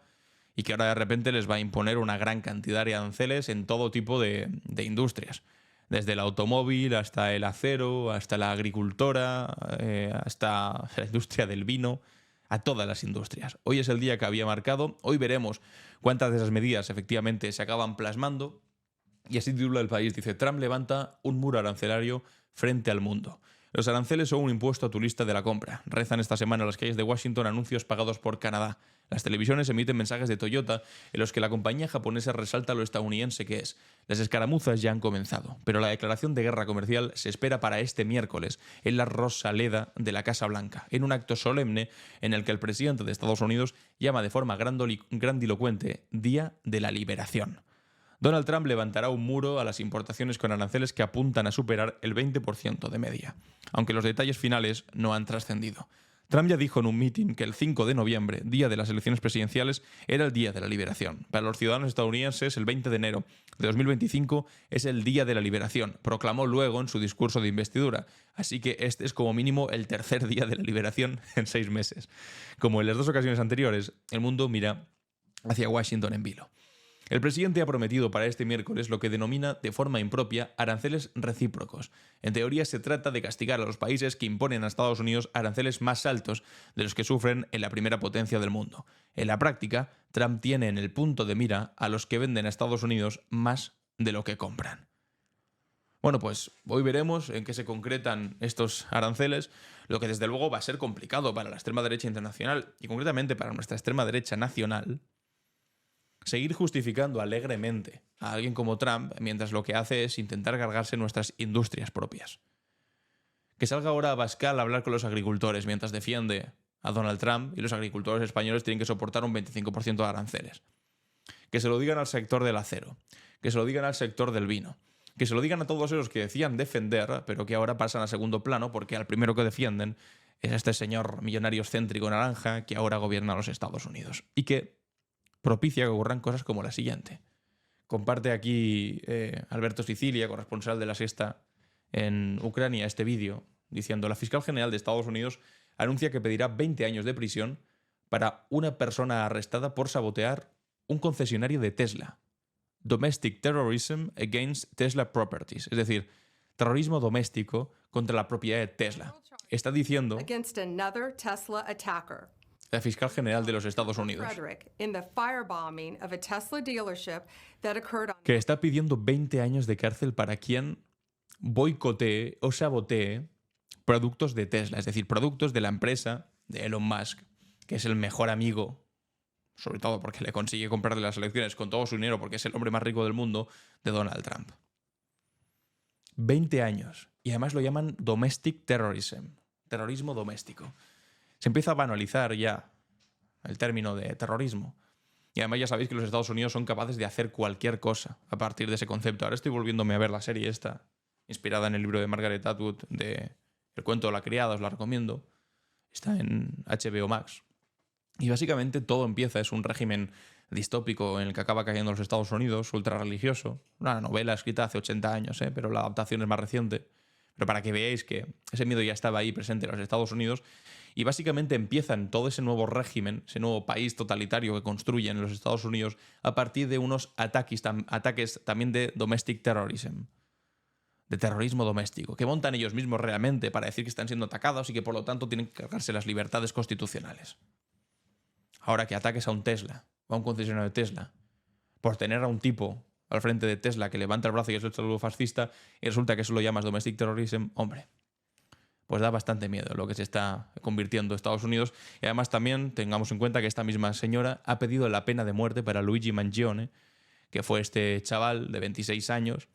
y que ahora de repente les va a imponer una gran cantidad de aranceles en todo tipo de industrias. Desde el automóvil hasta el acero, hasta la agricultura, hasta la industria del vino, a todas las industrias. Hoy es el día que había marcado, hoy veremos cuántas de esas medidas efectivamente se acaban plasmando, y así titula El País, dice, Trump levanta un muro arancelario frente al mundo. Los aranceles son un impuesto a tu lista de la compra. Rezan esta semana en las calles de Washington anuncios pagados por Canadá. Las televisiones emiten mensajes de Toyota en los que la compañía japonesa resalta lo estadounidense que es. Las escaramuzas ya han comenzado, pero la declaración de guerra comercial se espera para este miércoles en la Rosaleda de la Casa Blanca, en un acto solemne en el que el presidente de Estados Unidos llama de forma grandilocuente Día de la Liberación. Donald Trump levantará un muro a las importaciones con aranceles que apuntan a superar el 20% de media, aunque los detalles finales no han trascendido. Trump ya dijo en un mitin que el 5 de noviembre, día de las elecciones presidenciales, era el día de la liberación. Para los ciudadanos estadounidenses, el 20 de enero de 2025 es el día de la liberación, proclamó luego en su discurso de investidura. Así que este es como mínimo el tercer día de la liberación en 6 meses. Como en las 2 ocasiones anteriores, el mundo mira hacia Washington en vilo. El presidente ha prometido para este miércoles lo que denomina de forma impropia aranceles recíprocos. En teoría se trata de castigar a los países que imponen a Estados Unidos aranceles más altos de los que sufren en la primera potencia del mundo. En la práctica, Trump tiene en el punto de mira a los que venden a Estados Unidos más de lo que compran. Bueno, pues hoy veremos en qué se concretan estos aranceles, lo que desde luego va a ser complicado para la extrema derecha internacional y concretamente para nuestra extrema derecha nacional. Seguir justificando alegremente a alguien como Trump mientras lo que hace es intentar cargarse nuestras industrias propias. Que salga ahora Abascal a hablar con los agricultores mientras defiende a Donald Trump y los agricultores españoles tienen que soportar un 25% de aranceles. Que se lo digan al sector del acero, que se lo digan al sector del vino, que se lo digan a todos esos que decían defender, pero que ahora pasan a segundo plano porque al primero que defienden es este señor millonario excéntrico naranja que ahora gobierna los Estados Unidos y que propicia que ocurran cosas como la siguiente. Comparte aquí Alberto Sicilia, corresponsal de La Sexta en Ucrania, este vídeo, diciendo: la fiscal general de Estados Unidos anuncia que pedirá 20 años de prisión para una persona arrestada por sabotear un concesionario de Tesla. Domestic Terrorism Against Tesla Properties, es decir, terrorismo doméstico contra la propiedad de Tesla. Está diciendo la fiscal general de los Estados Unidos, que está pidiendo 20 años de cárcel para quien boicotee o sabotee productos de Tesla, es decir, productos de la empresa de Elon Musk, que es el mejor amigo, sobre todo porque le consigue comprarle las elecciones con todo su dinero porque es el hombre más rico del mundo, de Donald Trump. 20 años. Y además lo llaman domestic terrorism, terrorismo doméstico. Se empieza a banalizar ya el término de terrorismo. Y además ya sabéis que los Estados Unidos son capaces de hacer cualquier cosa a partir de ese concepto. Ahora estoy volviéndome a ver la serie esta, inspirada en el libro de Margaret Atwood, de El cuento de la criada, os la recomiendo. Está en HBO Max. Y básicamente todo empieza, es un régimen distópico en el que acaba cayendo los Estados Unidos, ultra religioso. Una novela escrita hace 80 años, pero la adaptación es más reciente. Pero para que veáis que ese miedo ya estaba ahí presente en los Estados Unidos. Y básicamente empiezan todo ese nuevo régimen, ese nuevo país totalitario que construyen en los Estados Unidos a partir de unos ataques también de domestic terrorism, de terrorismo doméstico, que montan ellos mismos realmente para decir que están siendo atacados y que por lo tanto tienen que cargarse las libertades constitucionales. Ahora que ataques a un Tesla, o a un concesionario de Tesla, por tener a un tipo al frente de Tesla que levanta el brazo y es el saludo fascista y resulta que eso lo llamas domestic terrorism, hombre, pues da bastante miedo lo que se está convirtiendo Estados Unidos. Y además también tengamos en cuenta que esta misma señora ha pedido la pena de muerte para Luigi Mangione, que fue este chaval de 26 años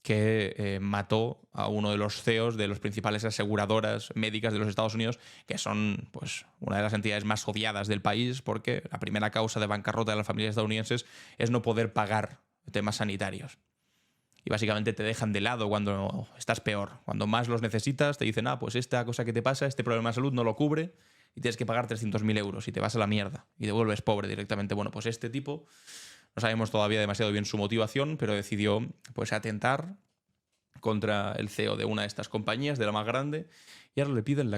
que mató a uno de los CEOs de las principales aseguradoras médicas de los Estados Unidos, que son pues una de las entidades más odiadas del país porque la primera causa de bancarrota de las familias estadounidenses es no poder pagar temas sanitarios. Y básicamente te dejan de lado cuando estás peor. Cuando más los necesitas, te dicen, pues esta cosa que te pasa, este problema de salud no lo cubre y tienes que pagar 300.000 euros y te vas a la mierda y te vuelves pobre directamente. Bueno, pues este tipo, no sabemos todavía demasiado bien su motivación, pero decidió pues atentar contra el CEO de una de estas compañías, de la más grande, y ahora le piden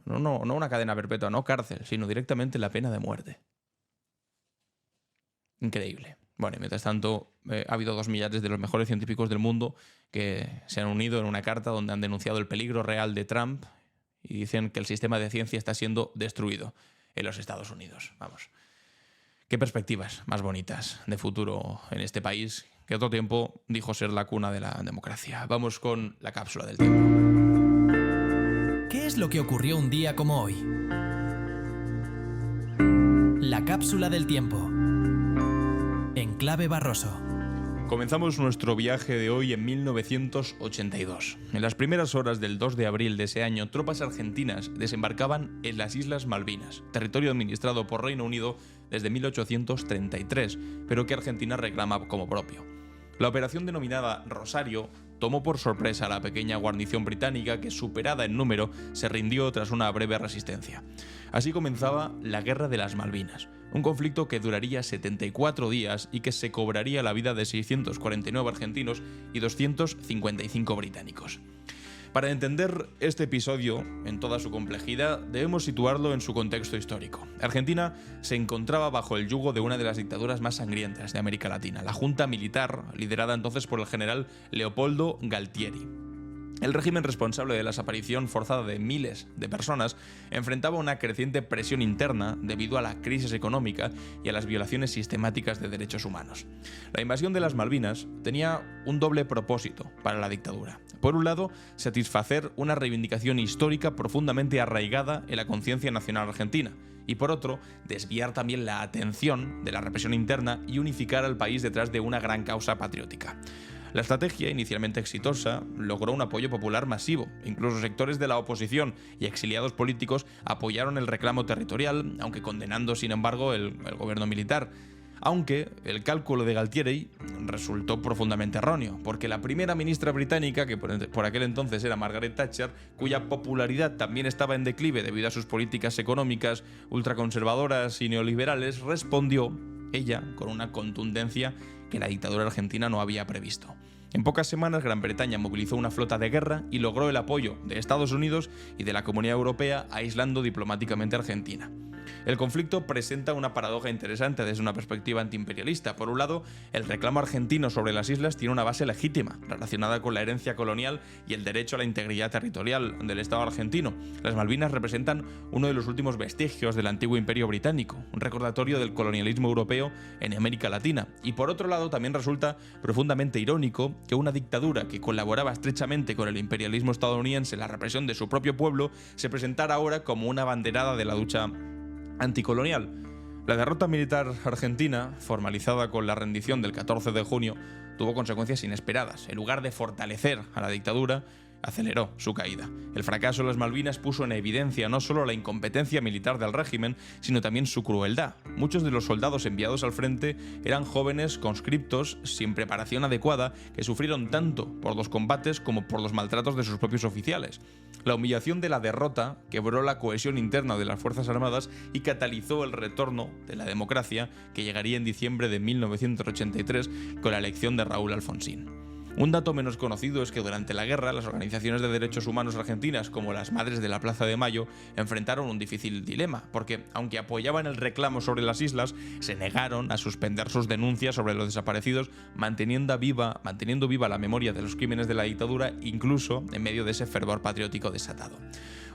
no una cadena perpetua, no cárcel, sino directamente la pena de muerte. Increíble. Bueno, y mientras tanto, ha habido 2 millares de los mejores científicos del mundo que se han unido en una carta donde han denunciado el peligro real de Trump y dicen que el sistema de ciencia está siendo destruido en los Estados Unidos. Vamos. Qué perspectivas más bonitas de futuro en este país, que otro tiempo dijo ser la cuna de la democracia. Vamos con la cápsula del tiempo. ¿Qué es lo que ocurrió un día como hoy? La cápsula del tiempo. En clave Barroso. Comenzamos nuestro viaje de hoy en 1982. En las primeras horas del 2 de abril de ese año, tropas argentinas desembarcaban en las Islas Malvinas, territorio administrado por Reino Unido desde 1833, pero que Argentina reclama como propio. La operación denominada Rosario tomó por sorpresa a la pequeña guarnición británica que, superada en número, se rindió tras una breve resistencia. Así comenzaba la Guerra de las Malvinas, un conflicto que duraría 74 días y que se cobraría la vida de 649 argentinos y 255 británicos. Para entender este episodio en toda su complejidad, debemos situarlo en su contexto histórico. Argentina se encontraba bajo el yugo de una de las dictaduras más sangrientas de América Latina, la Junta Militar, liderada entonces por el general Leopoldo Galtieri. El régimen responsable de la desaparición forzada de miles de personas enfrentaba una creciente presión interna debido a la crisis económica y a las violaciones sistemáticas de derechos humanos. La invasión de las Malvinas tenía un doble propósito para la dictadura. Por un lado, satisfacer una reivindicación histórica profundamente arraigada en la conciencia nacional argentina, y por otro, desviar también la atención de la represión interna y unificar al país detrás de una gran causa patriótica. La estrategia, inicialmente exitosa, logró un apoyo popular masivo. Incluso sectores de la oposición y exiliados políticos apoyaron el reclamo territorial, aunque condenando, sin embargo, el gobierno militar. Aunque el cálculo de Galtieri resultó profundamente erróneo, porque la primera ministra británica, que por aquel entonces era Margaret Thatcher, cuya popularidad también estaba en declive debido a sus políticas económicas ultraconservadoras y neoliberales, respondió, ella, con una contundencia que la dictadura argentina no había previsto. En pocas semanas, Gran Bretaña movilizó una flota de guerra y logró el apoyo de Estados Unidos y de la Comunidad Europea, aislando diplomáticamente a Argentina. El conflicto presenta una paradoja interesante desde una perspectiva antiimperialista. Por un lado, el reclamo argentino sobre las islas tiene una base legítima, relacionada con la herencia colonial y el derecho a la integridad territorial del Estado argentino. Las Malvinas representan uno de los últimos vestigios del antiguo imperio británico, un recordatorio del colonialismo europeo en América Latina. Y por otro lado, también resulta profundamente irónico que una dictadura que colaboraba estrechamente con el imperialismo estadounidense en la represión de su propio pueblo se presentara ahora como una abanderada de la lucha anticolonial. La derrota militar argentina, formalizada con la rendición del 14 de junio, tuvo consecuencias inesperadas. En lugar de fortalecer a la dictadura, aceleró su caída. El fracaso de las Malvinas puso en evidencia no solo la incompetencia militar del régimen, sino también su crueldad. Muchos de los soldados enviados al frente eran jóvenes conscriptos sin preparación adecuada que sufrieron tanto por los combates como por los maltratos de sus propios oficiales. La humillación de la derrota quebró la cohesión interna de las Fuerzas Armadas y catalizó el retorno de la democracia que llegaría en diciembre de 1983 con la elección de Raúl Alfonsín. Un dato menos conocido es que durante la guerra las organizaciones de derechos humanos argentinas, como las Madres de la Plaza de Mayo, enfrentaron un difícil dilema, porque aunque apoyaban el reclamo sobre las islas, se negaron a suspender sus denuncias sobre los desaparecidos, manteniendo viva la memoria de los crímenes de la dictadura, incluso en medio de ese fervor patriótico desatado.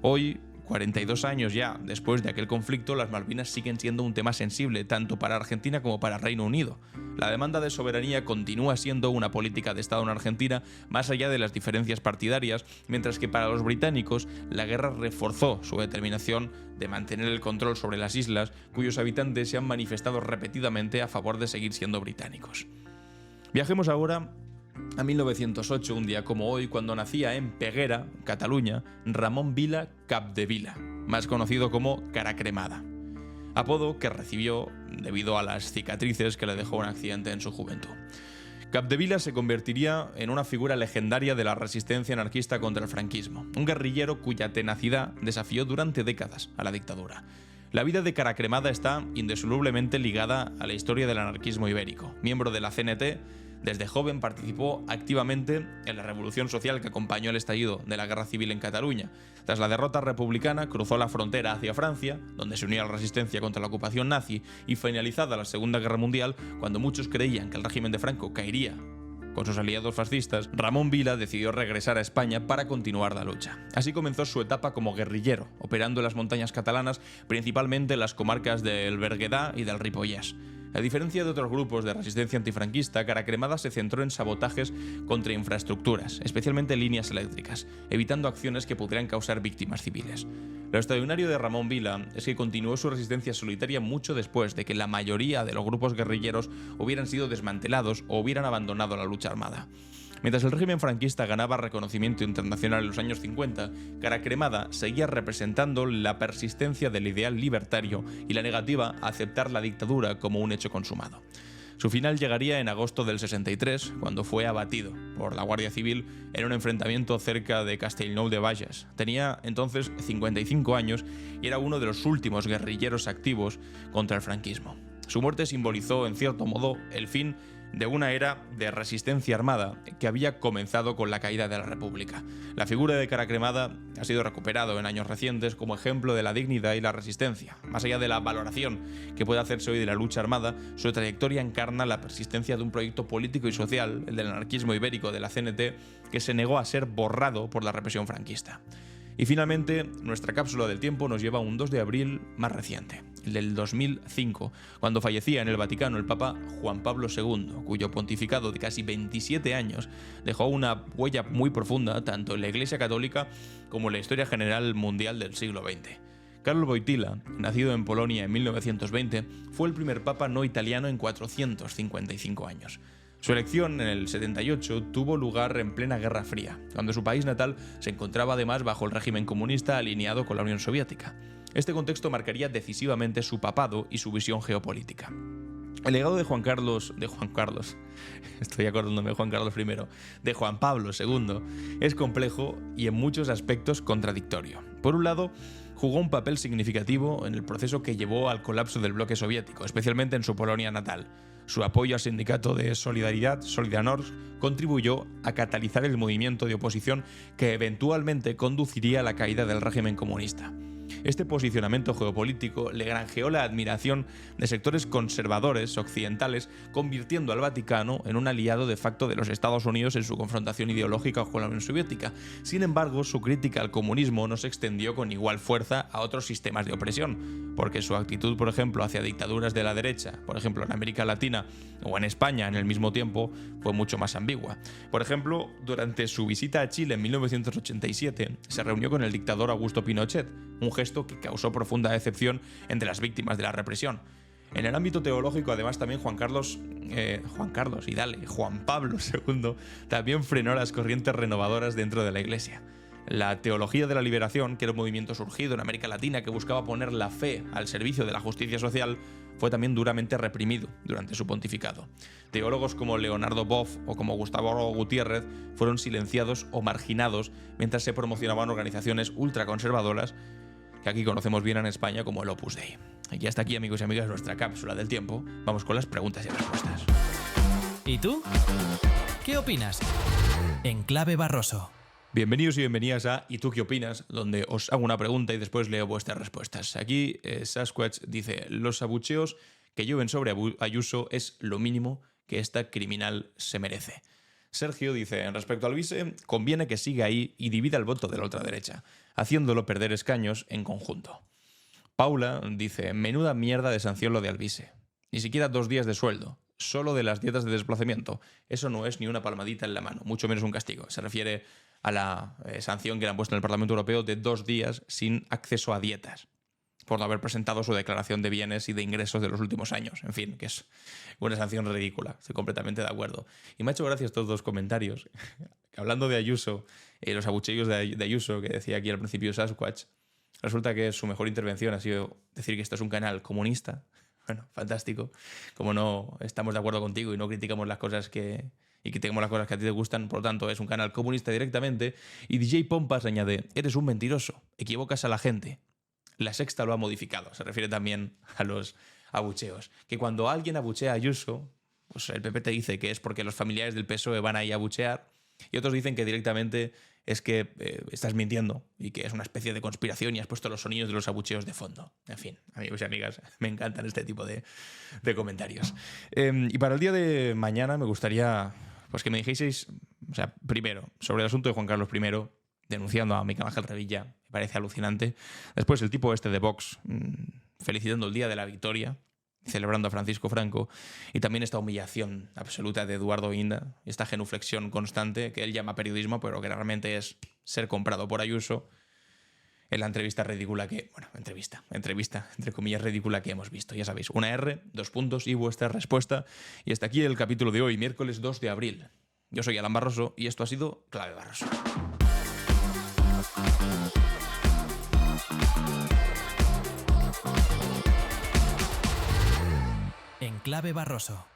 Hoy, 42 años ya después de aquel conflicto, las Malvinas siguen siendo un tema sensible tanto para Argentina como para Reino Unido. La demanda de soberanía continúa siendo una política de Estado en Argentina más allá de las diferencias partidarias, mientras que para los británicos la guerra reforzó su determinación de mantener el control sobre las islas, cuyos habitantes se han manifestado repetidamente a favor de seguir siendo británicos. Viajemos ahora a 1908, un día como hoy, cuando nacía en Peguera, Cataluña, Ramón Vila Capdevila, más conocido como Cara Cremada, apodo que recibió debido a las cicatrices que le dejó un accidente en su juventud. Capdevila se convertiría en una figura legendaria de la resistencia anarquista contra el franquismo, un guerrillero cuya tenacidad desafió durante décadas a la dictadura. La vida de Cara Cremada está indisolublemente ligada a la historia del anarquismo ibérico. Miembro de la CNT, desde joven participó activamente en la revolución social que acompañó el estallido de la Guerra Civil en Cataluña. Tras la derrota republicana, cruzó la frontera hacia Francia, donde se unió a la resistencia contra la ocupación nazi, y finalizada la Segunda Guerra Mundial, cuando muchos creían que el régimen de Franco caería con sus aliados fascistas, Ramón Vila decidió regresar a España para continuar la lucha. Así comenzó su etapa como guerrillero, operando en las montañas catalanas, principalmente en las comarcas del Berguedá y del Ripollès. A diferencia de otros grupos de resistencia antifranquista, Cara Cremada se centró en sabotajes contra infraestructuras, especialmente líneas eléctricas, evitando acciones que pudieran causar víctimas civiles. Lo extraordinario de Ramón Vila es que continuó su resistencia solitaria mucho después de que la mayoría de los grupos guerrilleros hubieran sido desmantelados o hubieran abandonado la lucha armada. Mientras el régimen franquista ganaba reconocimiento internacional en los años 50, Cara Cremada seguía representando la persistencia del ideal libertario y la negativa a aceptar la dictadura como un hecho consumado. Su final llegaría en agosto del 63, cuando fue abatido por la Guardia Civil en un enfrentamiento cerca de Castellnou de Bages. Tenía entonces 55 años y era uno de los últimos guerrilleros activos contra el franquismo. Su muerte simbolizó, en cierto modo, el fin de una era de resistencia armada que había comenzado con la caída de la República. La figura de Cara Cremada ha sido recuperado en años recientes como ejemplo de la dignidad y la resistencia. Más allá de la valoración que puede hacerse hoy de la lucha armada, su trayectoria encarna la persistencia de un proyecto político y social, el del anarquismo ibérico de la CNT, que se negó a ser borrado por la represión franquista. Y finalmente, nuestra cápsula del tiempo nos lleva a un 2 de abril más reciente, el del 2005, cuando fallecía en el Vaticano el Papa Juan Pablo II, cuyo pontificado de casi 27 años dejó una huella muy profunda tanto en la Iglesia Católica como en la historia general mundial del siglo XX. Karol Wojtyła, nacido en Polonia en 1920, fue el primer papa no italiano en 455 años. Su elección en el 78 tuvo lugar en plena Guerra Fría, cuando su país natal se encontraba además bajo el régimen comunista alineado con la Unión Soviética. Este contexto marcaría decisivamente su papado y su visión geopolítica. El legado de Juan Pablo II es complejo y en muchos aspectos contradictorio. Por un lado, jugó un papel significativo en el proceso que llevó al colapso del bloque soviético, especialmente en su Polonia natal. Su apoyo al sindicato de Solidaridad, Solidarność, contribuyó a catalizar el movimiento de oposición que eventualmente conduciría a la caída del régimen comunista. Este posicionamiento geopolítico le granjeó la admiración de sectores conservadores occidentales, convirtiendo al Vaticano en un aliado de facto de los Estados Unidos en su confrontación ideológica con la Unión Soviética. Sin embargo, su crítica al comunismo no se extendió con igual fuerza a otros sistemas de opresión, porque su actitud, por ejemplo, hacia dictaduras de la derecha, por ejemplo en América Latina o en España en el mismo tiempo, fue mucho más ambigua. Por ejemplo, durante su visita a Chile en 1987, se reunió con el dictador Augusto Pinochet, un gesto que causó profunda decepción entre las víctimas de la represión. En el ámbito teológico, además, también Juan Pablo II también frenó las corrientes renovadoras dentro de la Iglesia. La teología de la liberación, que era un movimiento surgido en América Latina que buscaba poner la fe al servicio de la justicia social, fue también duramente reprimido durante su pontificado. Teólogos como Leonardo Boff o como Gustavo Gutiérrez fueron silenciados o marginados mientras se promocionaban organizaciones ultraconservadoras que aquí conocemos bien en España como el Opus Dei. Y hasta aquí, amigos y amigas, nuestra cápsula del tiempo. Vamos con las preguntas y respuestas. ¿Y tú? ¿Qué opinas? En Clave Barroso. Bienvenidos y bienvenidas a ¿Y tú qué opinas?, donde os hago una pregunta y después leo vuestras respuestas. Aquí Sasquatch dice: los abucheos que llueven sobre Ayuso es lo mínimo que esta criminal se merece. Sergio dice: respecto al vice, conviene que siga ahí y divida el voto de la ultraderecha, haciéndolo perder escaños en conjunto. Paula dice: menuda mierda de sanción lo de Alvise. Ni siquiera 2 días de sueldo, solo de las dietas de desplazamiento. Eso no es ni una palmadita en la mano, mucho menos un castigo. Se refiere a la sanción que le han puesto en el Parlamento Europeo de 2 días sin acceso a dietas, por no haber presentado su declaración de bienes y de ingresos de los últimos años. En fin, que es una sanción ridícula, estoy completamente de acuerdo. Y me ha hecho gracia estos 2 comentarios. Hablando de Ayuso, los abucheos de Ayuso, que decía aquí al principio Sasquatch, resulta que su mejor intervención ha sido decir que esto es un canal comunista. Bueno, fantástico. Como no estamos de acuerdo contigo y no criticamos las cosas y criticamos las cosas que a ti te gustan, por lo tanto es un canal comunista directamente. Y DJ Pompas añade: eres un mentiroso, equivocas a la gente. La Sexta lo ha modificado, se refiere también a los abucheos. Que cuando alguien abuchea a Ayuso, pues el PP te dice que es porque los familiares del PSOE van ahí a abuchear, y otros dicen que directamente es que estás mintiendo y que es una especie de conspiración y has puesto los sonidos de los abucheos de fondo. En fin, amigos y amigas, me encantan este tipo de comentarios. Y para el día de mañana me gustaría pues que me dijeseis, o sea, primero, sobre el asunto de Juan Carlos I, denunciando a Miguel Ángel Revilla, me parece alucinante. Después el tipo este de Vox felicitando el Día de la Victoria, celebrando a Francisco Franco, y también esta humillación absoluta de Eduardo Inda, esta genuflexión constante que él llama periodismo, pero que realmente es ser comprado por Ayuso en la entrevista ridícula entrevista, entre comillas, ridícula que hemos visto. Ya sabéis, una R, 2 puntos y vuestra respuesta. Y hasta aquí el capítulo de hoy, miércoles 2 de abril. Yo soy Alan Barroso y esto ha sido Clave Barroso. En Clave Barroso.